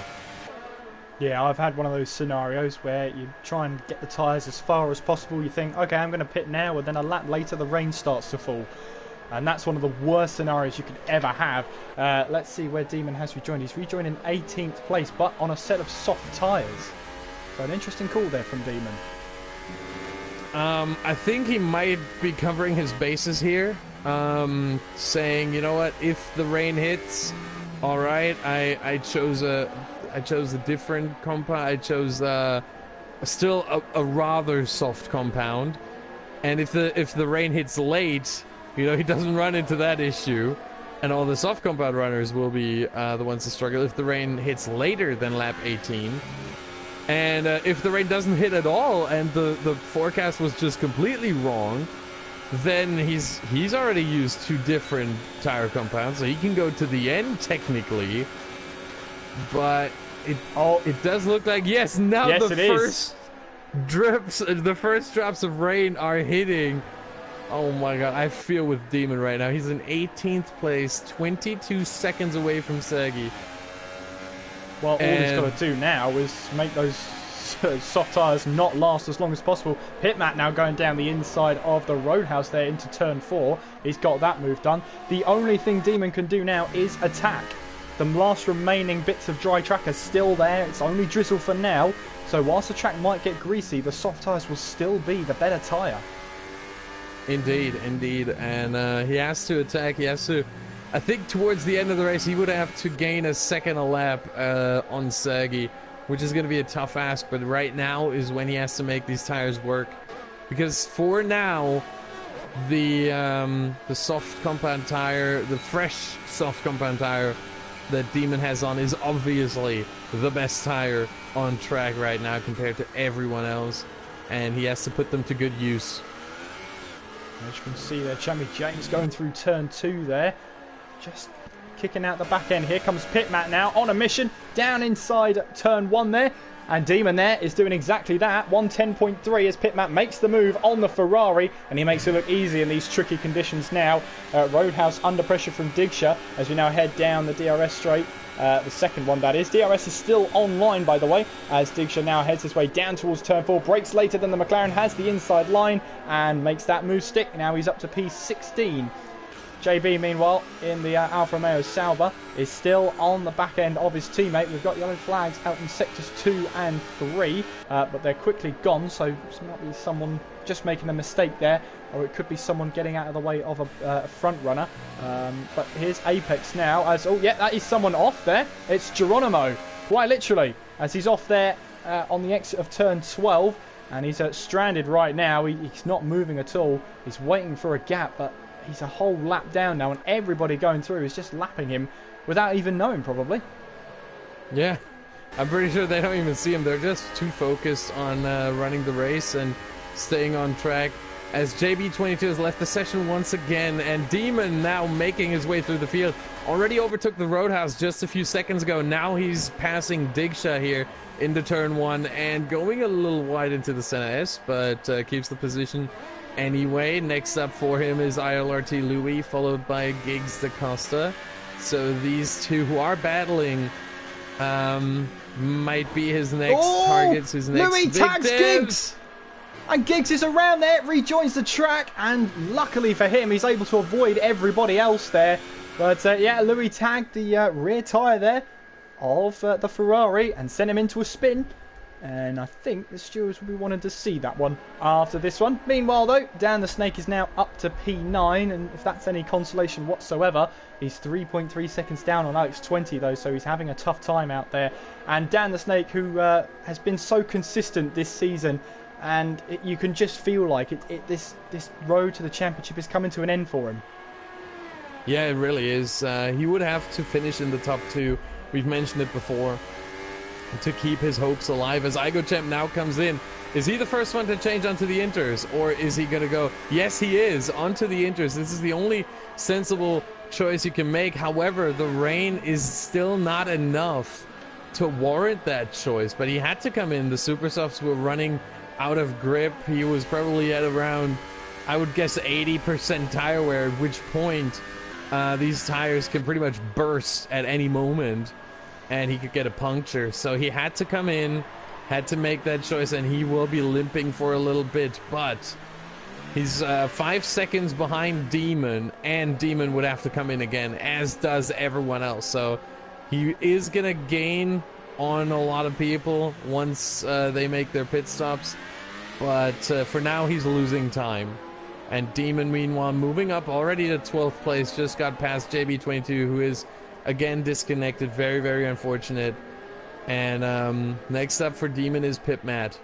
Yeah, I've had one of those scenarios where you try and get the tyres as far as possible. You think, okay, I'm going to pit now, and then a lap later the rain starts to fall. And that's one of the worst scenarios you could ever have. Let's see where Demon has rejoined. He's rejoined in 18th place, but on a set of soft tyres. So an interesting call there from Demon. I think he might be covering his bases here, saying, you know what, if the rain hits, all right, I chose a different compound. I chose still a rather soft compound, and if the rain hits late, you know, he doesn't run into that issue, and all the soft compound runners will be the ones to struggle if the rain hits later than lap 18. And if the rain doesn't hit at all, and the forecast was just completely wrong, then he's already used 2 different tire compounds, so he can go to the end technically. But it does look like, yes, now yes, the first drops of rain are hitting. Oh my god, I feel with Demon right now. He's in 18th place, 22 seconds away from Sergey. Well, all he's got to do now is make those soft tyres not last as long as possible. Pitmat now going down the inside of the Roadhouse there into turn 4. He's got that move done. The only thing Demon can do now is attack. The last remaining bits of dry track are still there. It's only drizzle for now. So whilst the track might get greasy, the soft tyres will still be the better tyre. Indeed. And he has to attack. He has to... I think towards the end of the race, he would have to gain a second a lap on Sergey, which is going to be a tough ask. But right now is when he has to make these tires work, because for now, the soft compound tire, the fresh soft compound tire that Demon has on, is obviously the best tire on track right now compared to everyone else, and he has to put them to good use. As you can see there, Champion James going through turn 2 there. Just kicking out the back end. Here comes Pitmat now on a mission down inside turn 1 there, and Demon there is doing exactly that. 110.3 as Pitmat makes the move on the Ferrari, and he makes it look easy in these tricky conditions now. Roadhouse under pressure from Digsha as we now head down the DRS straight. The second one, that is. DRS is still online, by the way, as Digsha now heads his way down towards turn 4. Brakes later than the McLaren, has the inside line and makes that move stick. Now he's up to P16. JB, meanwhile, in the Alfa Romeo Sauber, is still on the back end of his teammate. We've got yellow flags out in sectors 2 and 3, but they're quickly gone, so this might be someone just making a mistake there, or it could be someone getting out of the way of a front runner. But here's Apex now, as, oh yeah, that is someone off there. It's Geronimo, quite literally, as he's off there on the exit of turn 12, and he's stranded right now. He's not moving at all. He's waiting for a gap, but he's a whole lap down now, and everybody going through is just lapping him without even knowing, probably. Yeah, I'm pretty sure they don't even see him. They're just too focused on running the race and staying on track. As JB22 has left the session once again, and Demon now making his way through the field. Already overtook the Roadhouse just a few seconds ago. Now he's passing Digsha here into turn 1 and going a little wide into the center S, but keeps the position anyway. Next up for him is ILRT Louis, followed by Giggs DaCosta. So these two who are battling might be his next targets, his next Louis tags Giggs! And Giggs is around there, rejoins the track, and luckily for him, he's able to avoid everybody else there. But yeah, Louis tagged the rear tyre there of the Ferrari and sent him into a spin. And I think the stewards will be wanting to see that one after this one. Meanwhile, though, Dan the Snake is now up to P9, and if that's any consolation whatsoever, he's 3.3 seconds down on Alex 20, though, so he's having a tough time out there. And Dan the Snake, who has been so consistent this season, and you can just feel like this road to the championship is coming to an end for him. Yeah, it really is. He would have to finish in the top 2. We've mentioned it before, to keep his hopes alive. As IGO now comes in, is he the first one to change onto the inters, or is he going to go, yes he is, onto the inters? This is the only sensible choice you can make. However, the rain is still not enough to warrant that choice, but he had to come in. The super softs were running out of grip. He was probably at around, I would guess, 80% tire wear, at which point these tires can pretty much burst at any moment and he could get a puncture. So he had to come in, had to make that choice, and he will be limping for a little bit, but he's 5 seconds behind Demon, and Demon would have to come in again, as does everyone else. So he is gonna gain on a lot of people once they make their pit stops, but for now he's losing time. And Demon, meanwhile, moving up already to 12th place, just got past JB22, who is again disconnected. Very, very unfortunate. And next up for Demon is Pit Matt.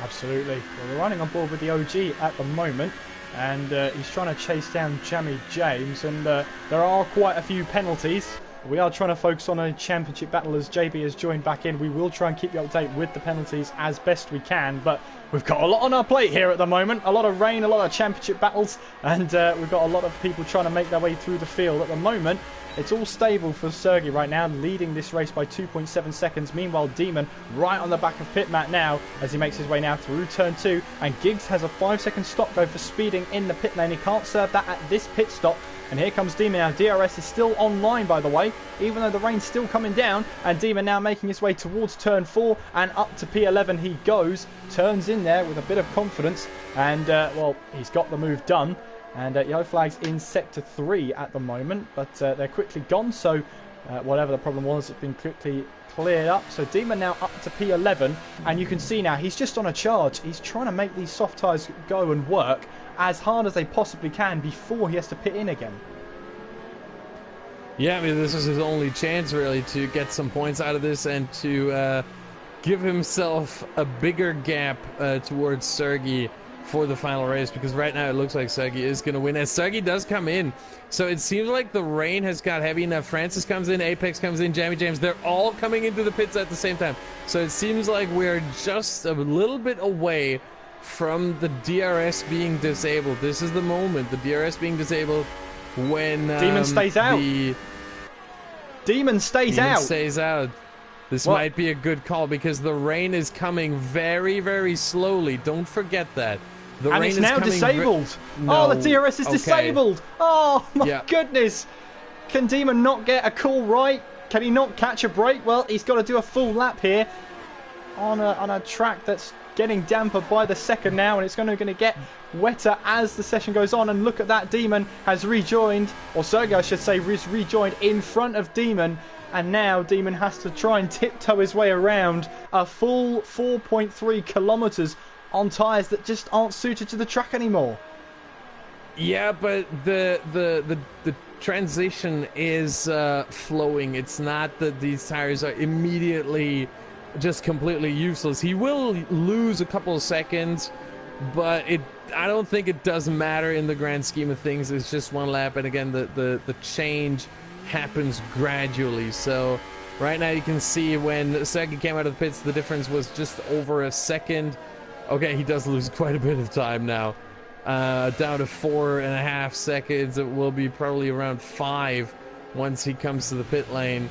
Absolutely. Well, we're running on board with the OG at the moment, and he's trying to chase down Jamie James, and there are quite a few penalties. We are trying to focus on a championship battle as JB has joined back in. We will try and keep you updated with the penalties as best we can, but we've got a lot on our plate here at the moment. A lot of rain, a lot of championship battles, and we've got a lot of people trying to make their way through the field. At the moment, it's all stable for Sergey right now, leading this race by 2.7 seconds. Meanwhile, Demon right on the back of Pit Matt now as he makes his way now through turn 2. And Giggs has a 5-second stop go for speeding in the pit lane. He can't serve that at this pit stop. And here comes Demon now. DRS is still online, by the way, even though the rain's still coming down. And Demon now making his way towards turn 4 and up to P11 he goes. Turns in there with a bit of confidence. And, well, he's got the move done. And yellow flags in sector 3 at the moment, but they're quickly gone, so whatever the problem was, it's been quickly cleared up. So Demon now up to P11, and you can see now he's just on a charge. He's trying to make these soft tyres go and work as hard as they possibly can before he has to pit in again. Yeah, I mean, this is his only chance, really, to get some points out of this and to give himself a bigger gap towards Sergey for the final race, because right now it looks like Sergey is going to win, as Sergey does come in. So it seems like the rain has got heavy enough. Francis comes in, Apex comes in, Jamie James, they're all coming into the pits at the same time. So it seems like we're just a little bit away from the DRS being disabled. This is the moment, the DRS being disabled, when Demon stays out. Demon stays out. This might be a good call, because the rain is coming very, very slowly. Don't forget that. The rain it's is now disabled. No. Oh, the DRS is disabled. Oh, my goodness. Can Demon not get a call right? Can he not catch a break? Well, he's got to do a full lap here on a track that's getting damper by the second now, and it's going to get wetter as the session goes on. And look at that, Demon has rejoined, or Sergey, I should say, is rejoined in front of Demon. And now Demon has to try and tiptoe his way around a full 4.3 kilometers on tyres that just aren't suited to the track anymore. Yeah, but the transition is flowing. It's not that these tires are immediately just completely useless. He will lose a couple of seconds, but I don't think it does matter in the grand scheme of things. It's just one lap, and again, the change happens gradually. So right now you can see when Sergey came out of the pits, the difference was just over a second. Okay, he does lose quite a bit of time now, down to 4.5 seconds. It will be probably around 5 once he comes to the pit lane.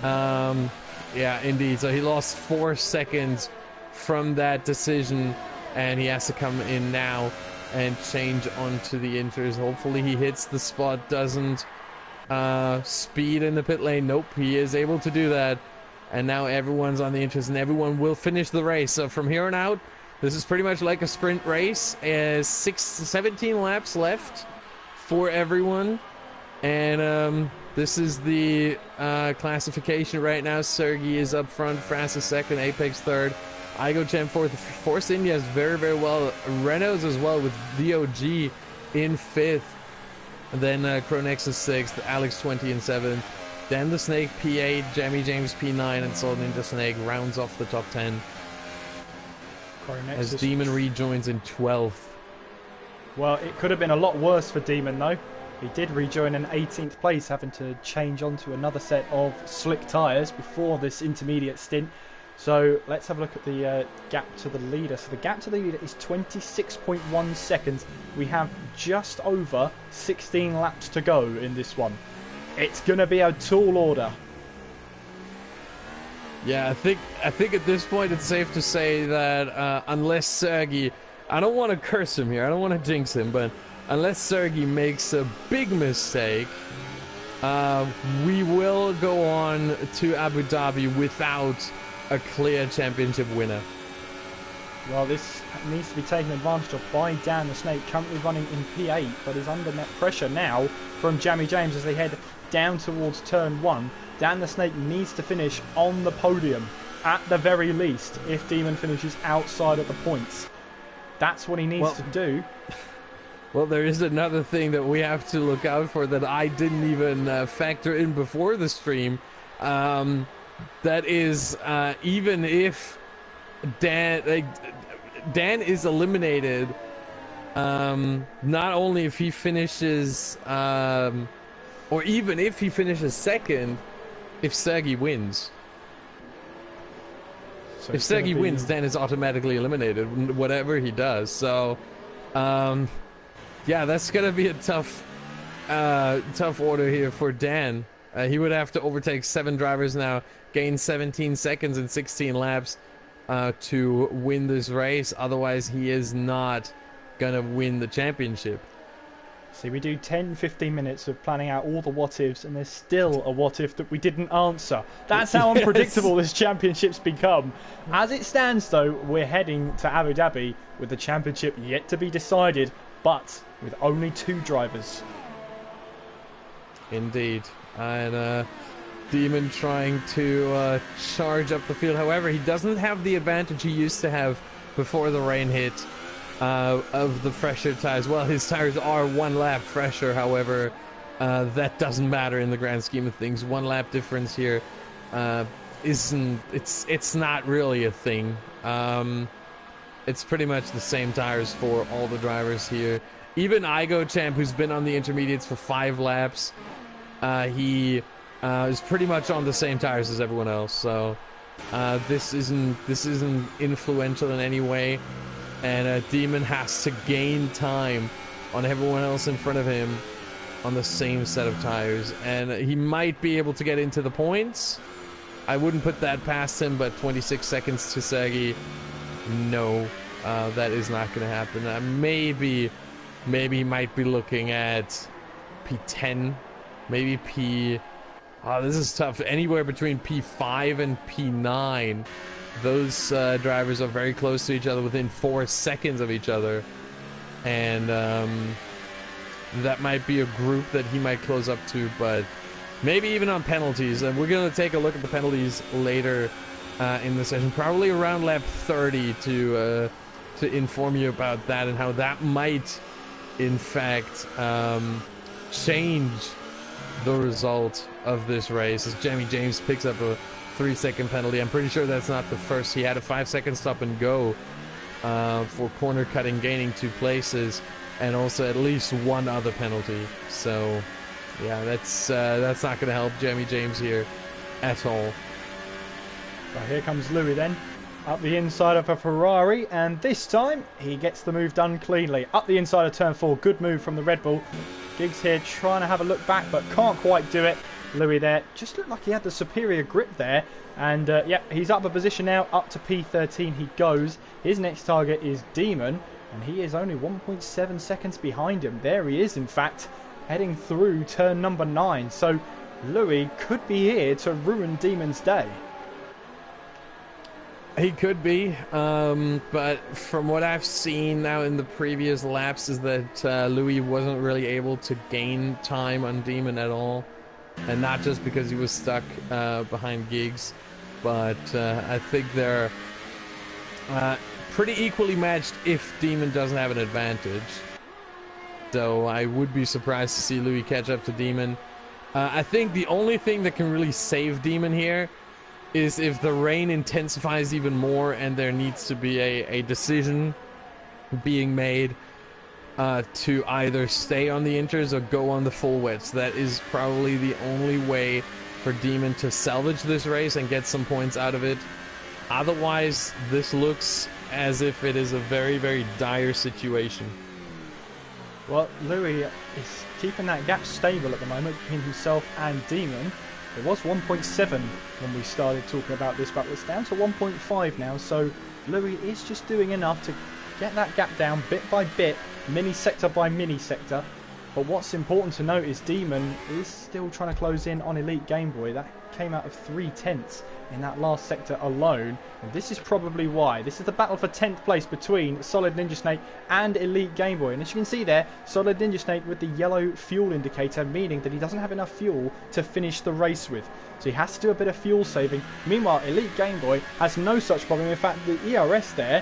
Yeah, indeed. So he lost 4 seconds from that decision, and he has to come in now and change onto the inters. Hopefully he hits the spot, doesn't speed in the pit lane. Nope, he is able to do that, and now everyone's on the inters, and everyone will finish the race. So from here on out, This is pretty much like a sprint race. 17 laps left for everyone. And this is the classification right now. Sergey is up front, Francis second, Apex third, Igochamp fourth, Force India is very, very well. Renault's as well with DOG in fifth. And then Chronex is sixth, Alex 20 in seventh. Then the Snake P8, Jamie James P9, and Soul Ninja Snake rounds off the top 10. As Demon rejoins in 12th. Well, it could have been a lot worse for Demon though. He did rejoin in 18th place, having to change onto another set of slick tyres before this intermediate stint. So let's have a look at the gap to the leader. So the gap to the leader is 26.1 seconds. We have just over 16 laps to go in this one. It's going to be a tall order. Yeah, I think at this point it's safe to say that unless Sergey, I don't want to curse him here, I don't want to jinx him, but unless Sergey makes a big mistake, we will go on to Abu Dhabi without a clear championship winner. Well, this needs to be taken advantage of by Dan the Snake, currently running in P8, but is under net pressure now from Jamie James as they head down towards turn 1. Dan the Snake needs to finish on the podium, at the very least, if Demon finishes outside of the points. That's what he needs to do. Well, there is another thing that we have to look out for that I didn't even factor in before the stream. That is, even if Dan is eliminated, not only if he finishes, or even if he finishes second, if Sergey wins. So if Sergey wins, Dan is automatically eliminated, whatever he does. So, yeah, that's gonna be a tough order here for Dan. He would have to overtake 7 drivers now, gain 17 seconds in 16 laps to win this race. Otherwise, he is not gonna win the championship. See, we do 10-15 minutes of planning out all the what-ifs, and there's still a what-if that we didn't answer. That's how unpredictable this championship's become. As it stands, though, we're heading to Abu Dhabi with the championship yet to be decided, but with only 2 drivers. Indeed. And Demon trying to charge up the field. However, he doesn't have the advantage he used to have before the rain hit. Of the fresher tires. Well, his tires are 1 lap fresher, however, that doesn't matter in the grand scheme of things. 1 lap difference here it's not really a thing. It's pretty much the same tires for all the drivers here. Even Igochamp, who's been on the intermediates for 5 laps, he is pretty much on the same tires as everyone else. So this isn't influential in any way. And Demon has to gain time on everyone else in front of him on the same set of tires. And he might be able to get into the points. I wouldn't put that past him, but 26 seconds to Sergey, no, that is not going to happen. Maybe he might be looking at P10, maybe P... Oh, this is tough. Anywhere between P5 and P9. Those drivers are very close to each other, within 4 seconds of each other. And that might be a group that he might close up to, but maybe even on penalties. And we're going to take a look at the penalties later in the session, probably around lap 30 to inform you about that and how that might, in fact, change the result of this race. As Jamie James picks up a 3-second penalty. I'm pretty sure that's not the first. He had a 5-second stop and go for corner cutting, gaining 2 places, and also at least 1 other penalty. So, yeah, that's not going to help Jamie James here at all. Right, here comes Louis then, up the inside of a Ferrari, and this time he gets the move done cleanly. Up the inside of turn 4, good move from the Red Bull. Giggs here trying to have a look back, but can't quite do it. Louis there just looked like he had the superior grip there, and yeah, he's up a position now, up to P13 he goes. His next target is Demon, and he is only 1.7 seconds behind him. There he is, in fact, heading through turn number 9. So Louis could be here to ruin Demon's day. He could be, but from what I've seen now in the previous laps is that Louis wasn't really able to gain time on Demon at all. And not just because he was stuck behind Giggs, but I think they're pretty equally matched if Demon doesn't have an advantage. So I would be surprised to see Louis catch up to Demon. I think the only thing that can really save Demon here is if the rain intensifies even more and there needs to be a decision being made to either stay on the inters or go on the full wets. That is probably the only way for Demon to salvage this race and get some points out of it. Otherwise, this looks as if it is a very, very dire situation. Well, Louis is keeping that gap stable at the moment between himself and Demon. It was 1.7 when we started talking about this battle. It's down to 1.5 now, so Louis is just doing enough to get that gap down bit by bit, mini sector by mini sector. But what's important to note is Demon is still trying to close in on Elite Game Boy. That came out of 3/10 in that last sector alone, and this is probably why. This is the battle for 10th place between Solid Ninja Snake and Elite Game Boy, and as you can see there, Solid Ninja Snake with the yellow fuel indicator, meaning that he doesn't have enough fuel to finish the race with, so he has to do a bit of fuel saving. Meanwhile, Elite Game Boy has no such problem. In fact, the ERS there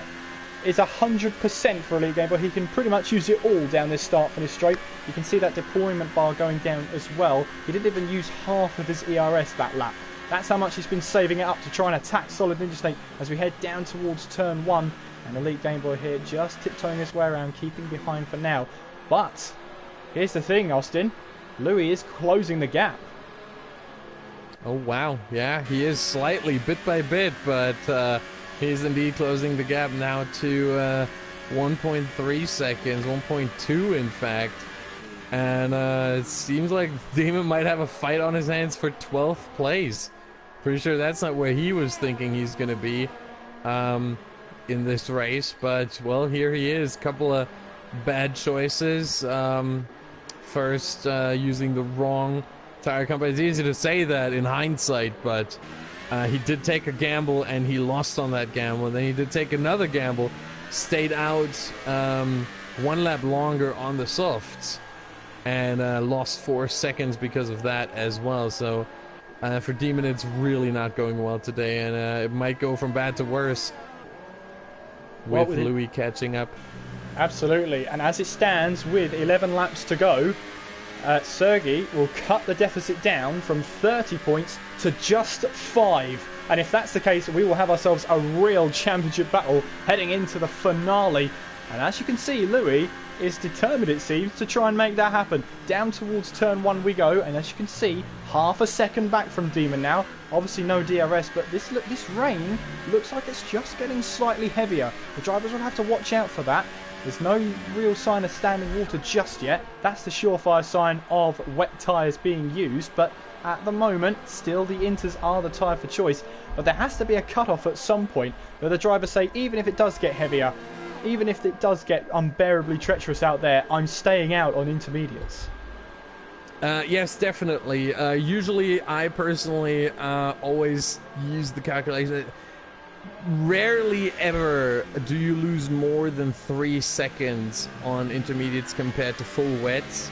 is 100% for Elite Game Boy. He can pretty much use it all down this start finish straight. You can see that deployment bar going down as well. He didn't even use half of his ERS that lap. That's how much he's been saving it up to try and attack Solid Ninja Snake as we head down towards turn 1. And Elite Game Boy here just tiptoeing his way around, keeping behind for now. But here's the thing, Austin. Louis is closing the gap. Oh wow, yeah, he is slightly, bit by bit, but he's indeed closing the gap now to 1.3 seconds, 1.2 in fact. And it seems like Demon might have a fight on his hands for 12th place. Pretty sure that's not where he was thinking he's going to be in this race. But, well, here he is. Couple of bad choices. First, using the wrong tire company. It's easy to say that in hindsight, but he did take a gamble and he lost on that gamble. And then he did take another gamble, stayed out 1 lap longer on the softs, and lost 4 seconds because of that as well. So for Demon, it's really not going well today, and it might go from bad to worse with Louis catching up. Absolutely, and as it stands with 11 laps to go, Sergey will cut the deficit down from 30 points to just 5. And if that's the case, we will have ourselves a real championship battle heading into the finale. And as you can see, Louis is determined, it seems, to try and make that happen. Down towards turn 1 we go, and as you can see, half a second back from Demon now. Obviously no DRS, but this rain looks like it's just getting slightly heavier. The drivers will have to watch out for that. There's no real sign of standing water just yet. That's the surefire sign of wet tyres being used, but at the moment, still the Inters are the tyre for choice. But there has to be a cut-off at some point where the drivers say, even if it does get heavier, even if it does get unbearably treacherous out there, I'm staying out on intermediates. Yes, definitely. Usually, I personally always use the calculation. Rarely ever do you lose more than 3 seconds on intermediates compared to full wets.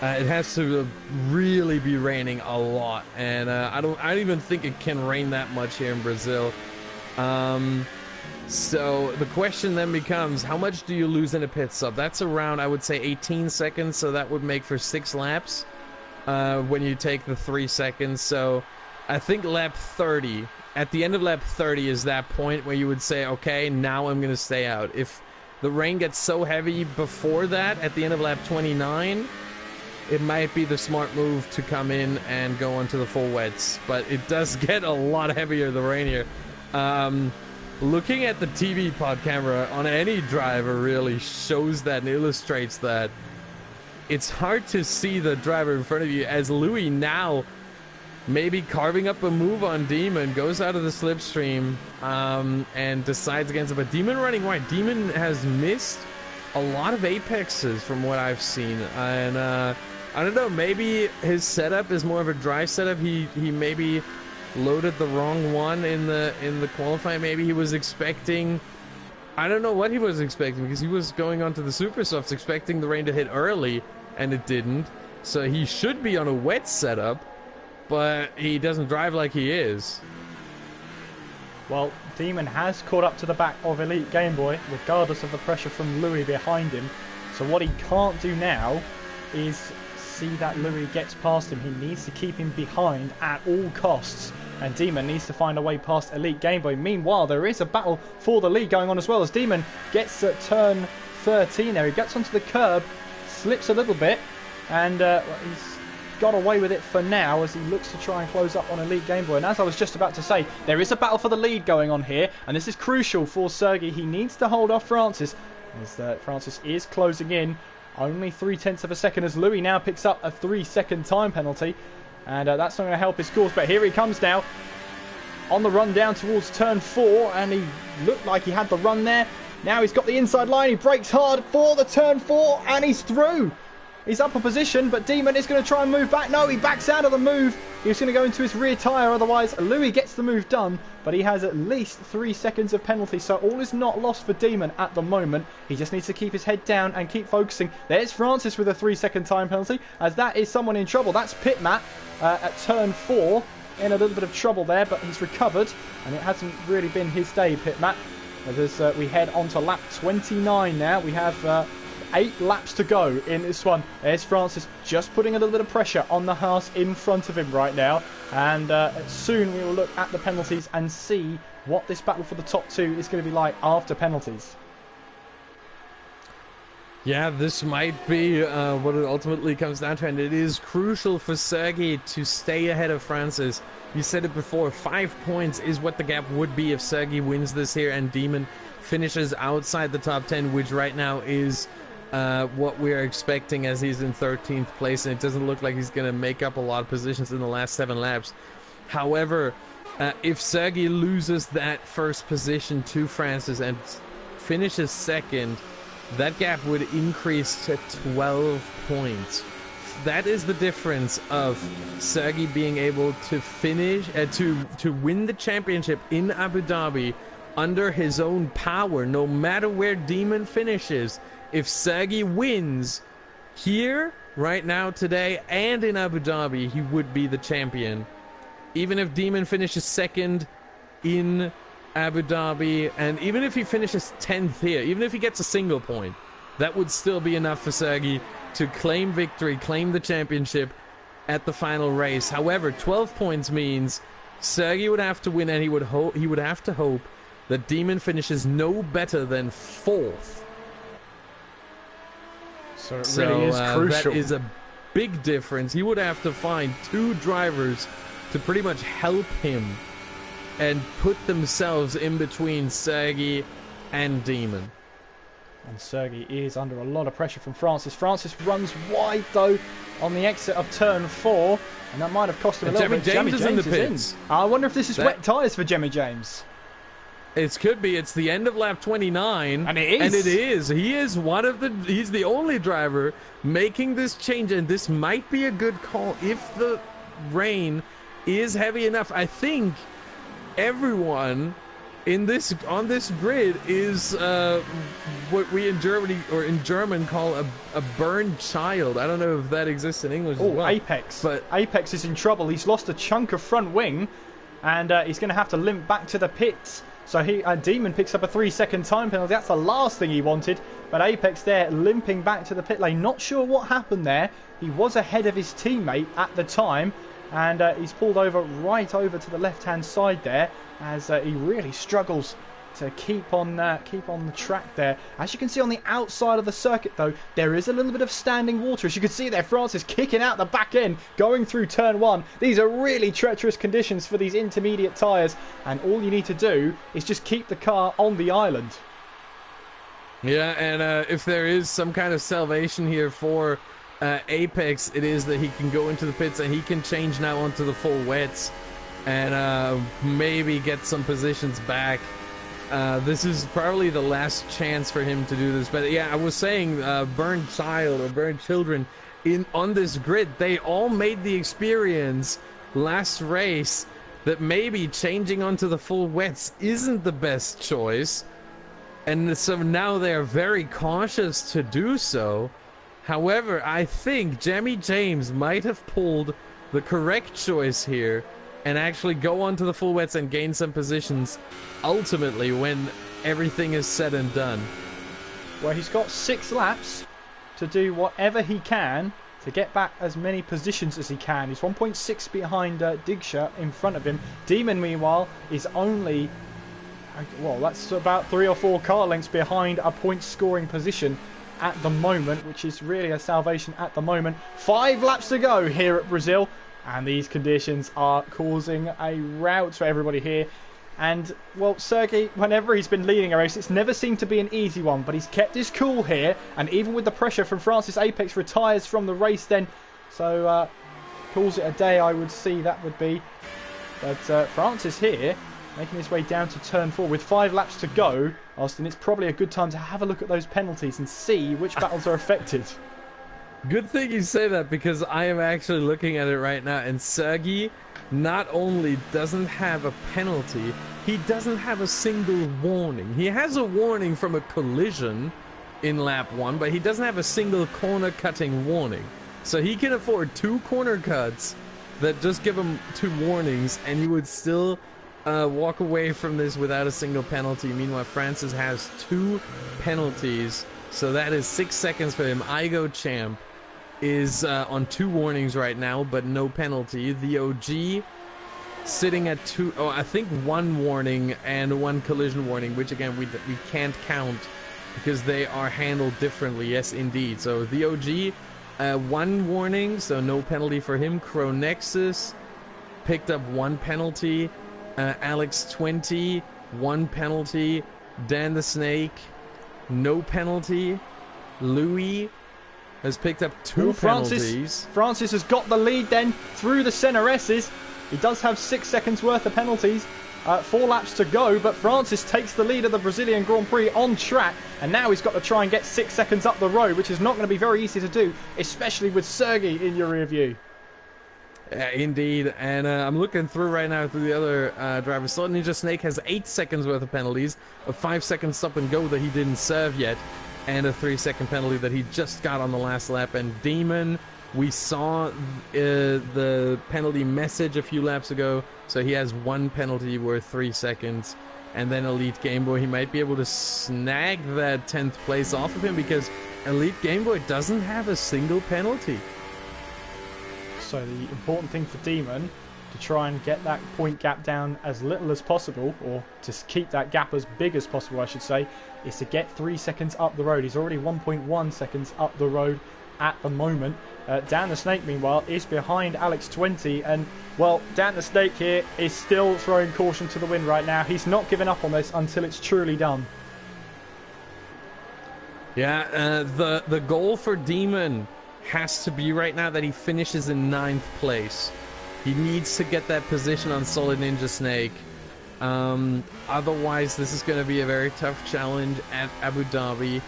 It has to really be raining a lot, and I don't even think it can rain that much here in Brazil. So the question then becomes, how much do you lose in a pit stop? That's around, I would say, 18 seconds, so that would make for 6 laps when you take the 3 seconds. So I think lap 30, at the end of lap 30 is that point where you would say, okay, now I'm going to stay out. If the rain gets so heavy before that, at the end of lap 29, it might be the smart move to come in and go onto the full wets. But it does get a lot heavier, the rain here. Looking at the TV pod camera on any driver really shows that and illustrates that. It's hard to see the driver in front of you, as Louis now maybe carving up a move on Demon, goes out of the slipstream and decides against it. But Demon running wide. Demon has missed a lot of apexes from what I've seen, and I don't know, maybe his setup is more of a dry setup. He maybe loaded the wrong one in the qualifying. Maybe he was expecting, I don't know what he was expecting, because he was going on to the super softs expecting the rain to hit early, and it didn't. So he should be on a wet setup, but he doesn't drive like he is. Well, Demon has caught up to the back of Elite Game Boy, regardless of the pressure from Louis behind him. So what he can't do now is see that Louis gets past him. He needs to keep him behind at all costs. And Demon needs to find a way past Elite Game Boy. Meanwhile, there is a battle for the lead going on as well, as Demon gets at turn 13 there. He gets onto the curb, slips a little bit, and he's got away with it for now as he looks to try and close up on Elite Game Boy. And as I was just about to say, there is a battle for the lead going on here, and this is crucial for Sergey. He needs to hold off Francis, as Francis is closing in. Only 0.3 of a second as Louis now picks up a 3-second time penalty, and that's not going to help his cause. But here he comes now on the run down towards turn 4, and he looked like he had the run there. Now he's got the inside line, he brakes hard for the turn 4, and he's through. He's up a position, but Demon is going to try and move back. No, he backs out of the move. He's going to go into his rear tyre, otherwise Louis gets the move done, but he has at least 3 seconds of penalty, so all is not lost for Demon at the moment. He just needs to keep his head down and keep focusing. There's Francis with a 3-second time penalty, as that is someone in trouble. That's Pit Matt at turn 4, in a little bit of trouble there, but he's recovered, and it hasn't really been his day, Pit Matt. As we head on to lap 29 now, we have 8 laps to go in this one. There's Francis just putting a little bit of pressure on the Haas in front of him right now. And soon we will look at the penalties and see what this battle for the top 2 is going to be like after penalties. Yeah, this might be what it ultimately comes down to, and it is crucial for Sergey to stay ahead of Francis. You said it before, 5 points is what the gap would be if Sergey wins this here and Demon finishes outside the top 10, which right now is what we're expecting, as he's in 13th place, and it doesn't look like he's going to make up a lot of positions in the last 7 laps. However, if Sergey loses that first position to Francis and finishes second, that gap would increase to 12 points. That is the difference of Sergey being able to finish, to win the championship in Abu Dhabi under his own power, no matter where Demon finishes. If Sergey wins here, right now, today, and in Abu Dhabi, he would be the champion. Even if Demon finishes second in Abu Dhabi, and even if he finishes 10th here, even if he gets a single point, that would still be enough for Sergey to claim victory, claim the championship at the final race. However, 12 points means Sergey would have to win, and he would have to hope that Demon finishes no better than 4th. So it really is crucial. That is a big difference. He would have to find 2 drivers to pretty much help him and put themselves in between Sergey and Demon. And Sergey is under a lot of pressure from Francis. Francis runs wide, though, on the exit of turn 4, and that might have cost him a little bit. James is in the pits. I wonder if this is wet tyres for Jemmy James. It could be. It's the end of lap 29. And it is. And it is. He's the only driver making this change, and this might be a good call if the rain is heavy enough. I think everyone on this grid is what we in Germany or in German call a burned child. I don't know if that exists in English as well. Apex. But Apex is in trouble. He's lost a chunk of front wing, and he's going to have to limp back to the pits. So Demon picks up a 3-second time penalty. That's the last thing he wanted. But Apex there limping back to the pit lane. Not sure what happened there. He was ahead of his teammate at the time. And he's pulled over right over to the left-hand side there, as he really struggles to keep on the track there. As you can see on the outside of the circuit, though, there is a little bit of standing water. As you can see there, Francis kicking out the back end, going through turn 1. These are really treacherous conditions for these intermediate tyres, and all you need to do is just keep the car on the island. Yeah, and if there is some kind of salvation here for Apex, it is that he can go into the pits and he can change now onto the full wets and maybe get some positions back. This is probably the last chance for him to do this. But yeah, I was saying burned child or burned children on this grid, they all made the experience last race that maybe changing onto the full wets isn't the best choice. And so now they're very cautious to do so. However, I think Jimmy James might have pulled the correct choice here and actually go onto the full wets and gain some positions ultimately when everything is said and done. Well, he's got 6 laps to do whatever he can to get back as many positions as he can. He's 1.6 behind Digsha in front of him. Demon, meanwhile, is only... well, that's about 3 or 4 car lengths behind a point scoring position at the moment, which is really a salvation at the moment. 5 laps to go here at Brazil, and these conditions are causing a rout for everybody here. And, well, Sergey, whenever he's been leading a race, it's never seemed to be an easy one, but he's kept his cool here, and even with the pressure from Francis, Apex retires from the race then, so calls it a day, I would see that would be. But Francis here, making his way down to turn 4 with 5 laps to go. Austin, it's probably a good time to have a look at those penalties and see which battles are affected. Good thing you say that, because I am actually looking at it right now, and Sergey not only doesn't have a penalty, he doesn't have a single warning. He has a warning from a collision in lap 1, but he doesn't have a single corner cutting warning. So he can afford 2 corner cuts that just give him 2 warnings, and he would still walk away from this without a single penalty. Meanwhile, Francis has 2 penalties, so that is 6 seconds for him. Igo Champ is on 2 warnings right now, but no penalty. The OG sitting at 2, oh, I think 1 warning and 1 collision warning, which again we can't count because they are handled differently. Yes, indeed. So the OG, 1 warning, so no penalty for him. Cronexus picked up 1 penalty. Alex 20, 1 penalty. Dan the Snake, no penalty. Louis has picked up 2 penalties. Francis has got the lead then through the center S's. He does have 6 seconds worth of penalties. 4 laps to go, but Francis takes the lead of the Brazilian Grand Prix on track, and now he's got to try and get 6 seconds up the road, which is not going to be very easy to do, especially with Sergey in your rear view. Indeed, and I'm looking through right now through the other drivers. Slot Ninja Snake has 8 seconds worth of penalties, a 5-second stop and go that he didn't serve yet, and a 3-second penalty that he just got on the last lap. And Demon, we saw the penalty message a few laps ago, so he has 1 penalty worth 3 seconds. And then Elite Game Boy, he might be able to snag that 10th place off of him, because Elite Game Boy doesn't have a single penalty. So the important thing for Demon, to try and get that point gap down as little as possible, or to keep that gap as big as possible, I should say, is to get 3 seconds up the road. He's already 1.1 seconds up the road at the moment. Dan the Snake, meanwhile, is behind Alex 20, and, well, Dan the Snake here is still throwing caution to the wind right now. He's not giving up on this until it's truly done. Yeah, the goal for Demon has to be right now that he finishes in 9th place. He needs to get that position on Solid Ninja Snake. Otherwise, this is going to be a very tough challenge at Abu Dhabi.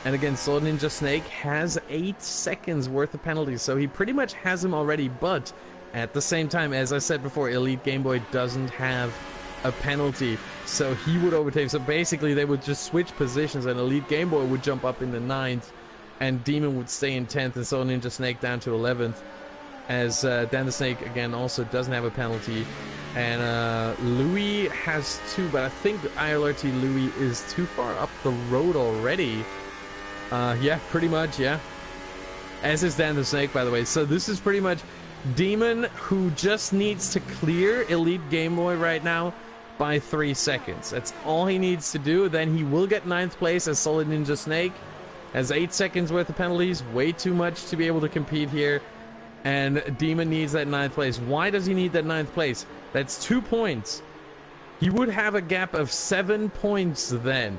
And again, Solid Ninja Snake has 8 seconds worth of penalties, so he pretty much has him already. But at the same time, as I said before, Elite Game Boy doesn't have a penalty, so he would overtake. So basically, they would just switch positions, and Elite Game Boy would jump up in the 9th. And Demon would stay in 10th, and Solid Ninja Snake down to 11th. As Dan the Snake, again, also doesn't have a penalty. And Louis has 2, but I think ILRT Louis is too far up the road already. Yeah, pretty much, yeah. As is Dan the Snake, by the way. So this is pretty much Demon, who just needs to clear Elite Game Boy right now by 3 seconds. That's all he needs to do. Then he will get 9th place as Solid Ninja Snake. Has 8 seconds worth of penalties, way too much to be able to compete here. And Demon needs that 9th place. Why does he need that 9th place? That's 2 points. He would have a gap of 7 points then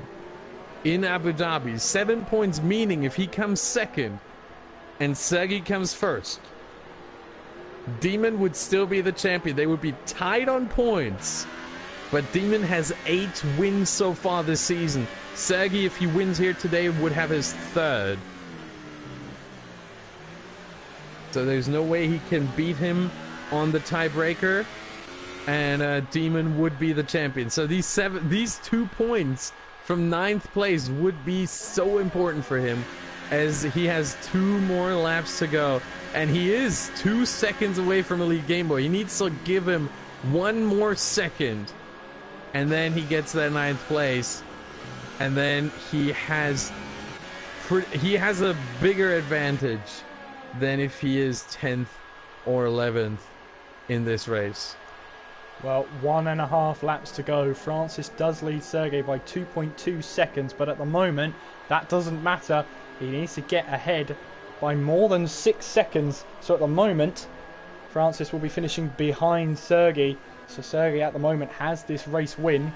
in Abu Dhabi. 7 points, meaning if he comes 2nd and Sergey comes 1st, Demon would still be the champion. They would be tied on points. But Demon has 8 wins so far this season. Sergey, if he wins here today, would have his 3rd. So there's no way he can beat him on the tiebreaker. and Demon would be the champion. So these 2 points from 9th place would be so important for him, as he has 2 more laps to go, and he is 2 seconds away from Elite Game Boy. He needs to give him 1 more second, and then he gets that 9th place, and then he has a bigger advantage than if he is 10th or 11th in this race. Well, 1.5 laps to go. Francis does lead Sergey by 2.2 seconds, but at the moment, that doesn't matter. He needs to get ahead by more than 6 seconds. So at the moment, Francis will be finishing behind Sergey. So Sergey at the moment has this race win.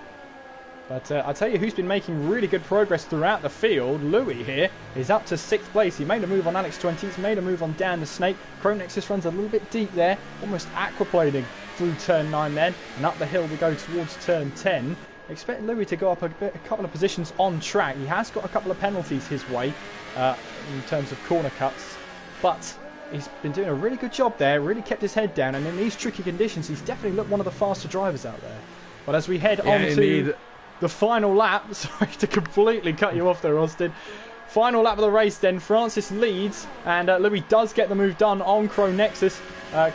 But I'll tell you who's been making really good progress throughout the field. Louis here is up to 6th place. He made a move on Alex 20. He's made a move on Dan the Snake. Cronexus runs a little bit deep there, almost aquaplaning through turn 9 then. And up the hill we go towards turn 10. Expect Louis to go up a couple of positions on track. He has got a couple of penalties his way in terms of corner cuts. But he's been doing a really good job there, really kept his head down. And in these tricky conditions, he's definitely looked one of the faster drivers out there. But as we head on to the final lap, sorry to completely cut you off there, Austin. Final lap of the race then, Francis leads, and Louis does get the move done on Cronexus,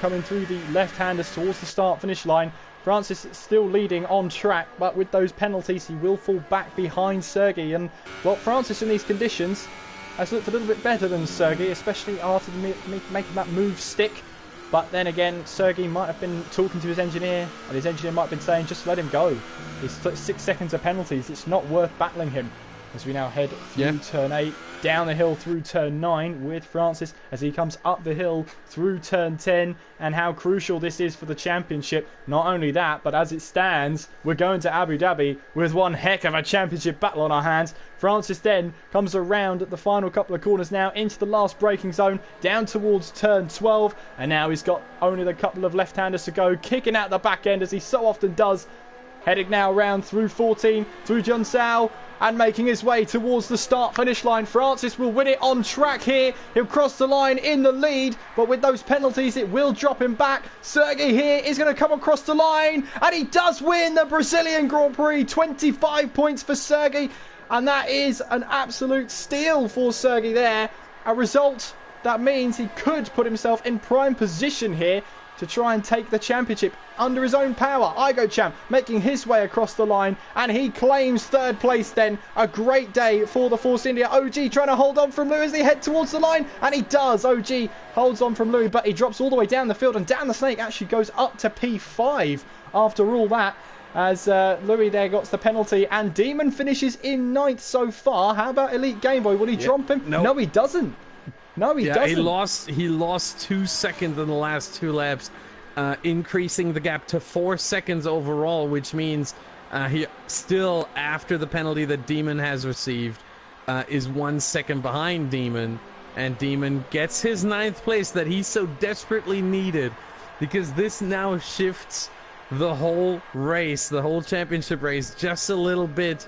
coming through the left-handers towards the start-finish line. Francis still leading on track, but with those penalties he will fall back behind Sergey. And, well, Francis in these conditions has looked a little bit better than Sergey, especially after making that move stick. But then again, Sergey might have been talking to his engineer, and his engineer might have been saying, just let him go. He's 6 seconds of penalties. It's not worth battling him. As we now head through turn 8, down the hill through turn 9 with Francis as he comes up the hill through turn 10, and how crucial this is for the championship. Not only that, but as it stands, we're going to Abu Dhabi with one heck of a championship battle on our hands. Francis then comes around at the final couple of corners now into the last braking zone, down towards turn 12, and now he's got only the couple of left-handers to go, kicking out the back end as he so often does. Heading now around through 14, through John Sao, and making his way towards the start-finish line. Francis will win it on track here. He'll cross the line in the lead, but with those penalties, it will drop him back. Sergey here is going to come across the line, and he does win the Brazilian Grand Prix. 25 points for Sergey, and that is an absolute steal for Sergey there. A result that means he could put himself in prime position here to try and take the championship under his own power. Champ making his way across the line, and he claims 3rd place then. A great day for the Force India. OG trying to hold on from Louis as they head towards the line, and he does. OG holds on from Louis, but he drops all the way down the field, and Dan the Snake actually goes up to P5 after all that, as Louis there got the penalty, and Demon finishes in 9th so far. How about Elite Game Boy? Will he drop him? No, he doesn't. No, he doesn't. He lost 2 seconds in the last 2 laps, increasing the gap to 4 seconds overall, which means he still, after the penalty that Demon has received, is 1 second behind Demon, and Demon gets his 9th place that he so desperately needed, because this now shifts the whole race, the whole championship race, just a little bit.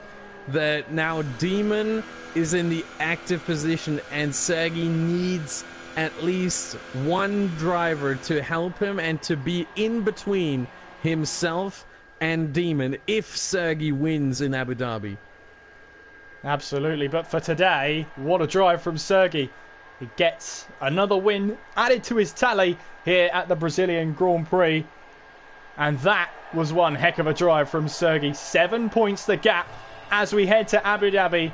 That now Demon is in the active position, and Sergey needs at least one driver to help him and to be in between himself and Demon if Sergey wins in Abu Dhabi. Absolutely, but for today, what a drive from Sergey. He gets another win added to his tally here at the Brazilian Grand Prix, and that was one heck of a drive from Sergey. 7 points the gap as we head to Abu Dhabi.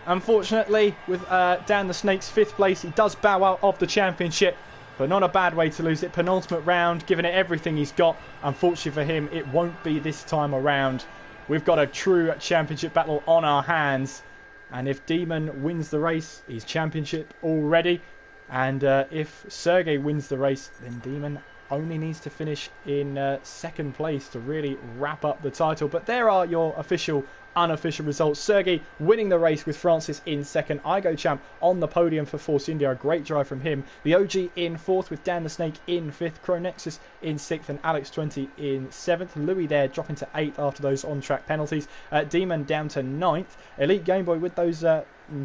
Unfortunately, with Dan the Snake's 5th place, he does bow out of the championship, but not a bad way to lose it. Penultimate round, giving it everything he's got. Unfortunately for him, it won't be this time around. We've got a true championship battle on our hands, and if Demon wins the race, he's championship already. And if Sergey wins the race, then Demon only needs to finish in 2nd place to really wrap up the title. But there are your official, unofficial results. Sergey winning the race with Francis in 2nd. Champ on the podium for Force India. A great drive from him. The OG in 4th with Dan the Snake in 5th. Cronexus in 6th and Alex 20 in 7th. Louis there dropping to 8th after those on-track penalties. Demon down to 9th. Elite Game Boy with those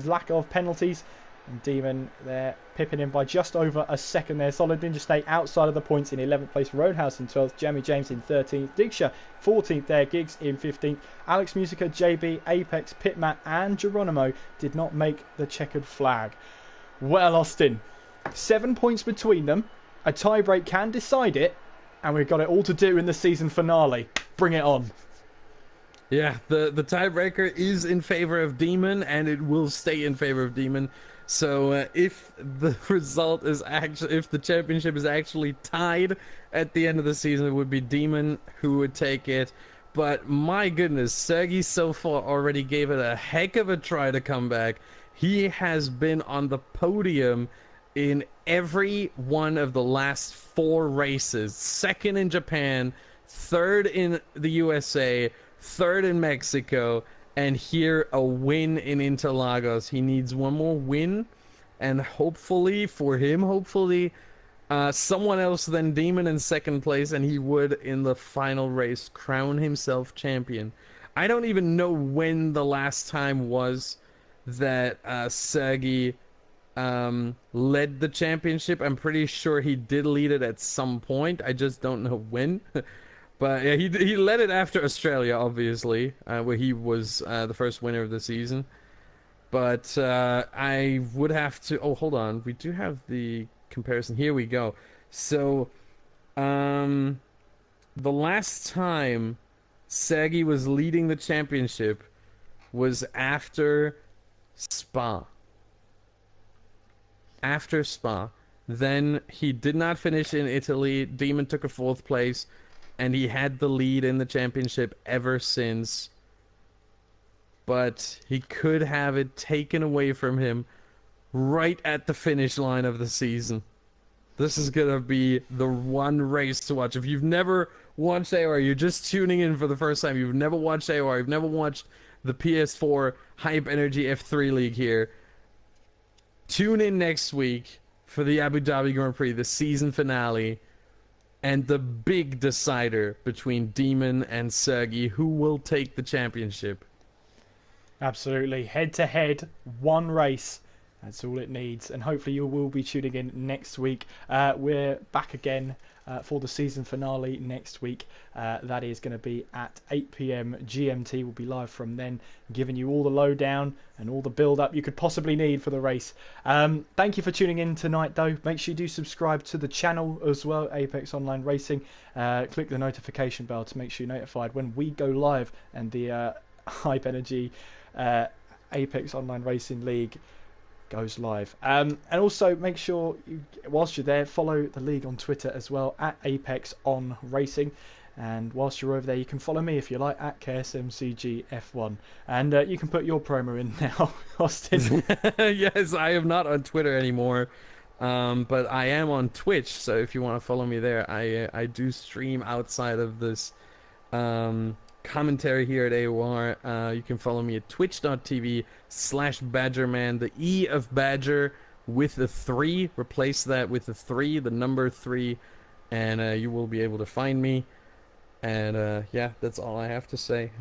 lack of penalties And Demon there, pipping in by just over a second there. Solid Ninja State outside of the points in 11th place. Roadhouse in 12th. Jamie James in 13th. Digsha 14th there. Gigs in 15th. Alex Musica, JB, Apex, Pitmat and Geronimo did not make the checkered flag. Well, Austin, 7 points between them. A tiebreak can decide it. And we've got it all to do in the season finale. Bring it on. Yeah, the tiebreaker is in favor of Demon, and it will stay in favor of Demon. So if the result is actually, if the championship is actually tied at the end of the season, it would be Demon who would take it. But my goodness, Sergey so far already gave it a heck of a try to come back. He has been on the podium in every one of the last 4 races. Second in Japan, third in the USA, third in Mexico, and here a win in Interlagos. He needs one more win, and hopefully for him, someone else than Demon in second place, and he would in the final race crown himself champion. I don't even know when the last time was that Sergey led the championship. I'm pretty sure he did lead it at some point. I just don't know when. But yeah, he led it after Australia, obviously, where he was the first winner of the season. But I would have to... Oh, hold on. We do have the comparison. Here we go. So, the last time Sergey was leading the championship was after Spa. After Spa. Then he did not finish in Italy. Demon took a 4th place. And he had the lead in the championship ever since. But he could have it taken away from him right at the finish line of the season. This is going to be the one race to watch. If you've never watched AOR, you're just tuning in for the first time. You've never watched AOR. You've never watched the PS4 Hype Energy F3 League here. Tune in next week for the Abu Dhabi Grand Prix, the season finale. And the big decider between Demon and Sergey, who will take the championship. Absolutely. Head to head, one race. That's all it needs. And hopefully you will be tuning in next week. We're back again for the season finale next week. That is going to be at 8 PM GMT. We'll be live from then, giving you all the lowdown and all the build-up you could possibly need for the race. Thank you for tuning in tonight, though. Make sure you do subscribe to the channel as well, Apex Online Racing. Click the notification bell to make sure you're notified when we go live and the Hype Energy Apex Online Racing League goes live. And also make sure you, whilst you're there, follow the league on Twitter as well at Apex On Racing. And whilst you're over there, you can follow me if you like at KSMCGF1. And you can put your promo in now, Austin. Yes, I am not on Twitter anymore, but I am on Twitch. So if you want to follow me there, I do stream outside of this commentary here at AOR. You can follow me at twitch.tv/Badgerman. The E of Badger with the 3. Replace that with the 3, the number 3, and you will be able to find me. And yeah, that's all I have to say.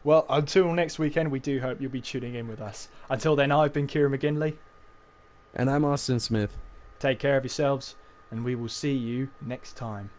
Well, until next weekend, we do hope you'll be tuning in with us. Until then, I've been Kieran McGinley. And I'm Austin Smith. Take care of yourselves, and we will see you next time.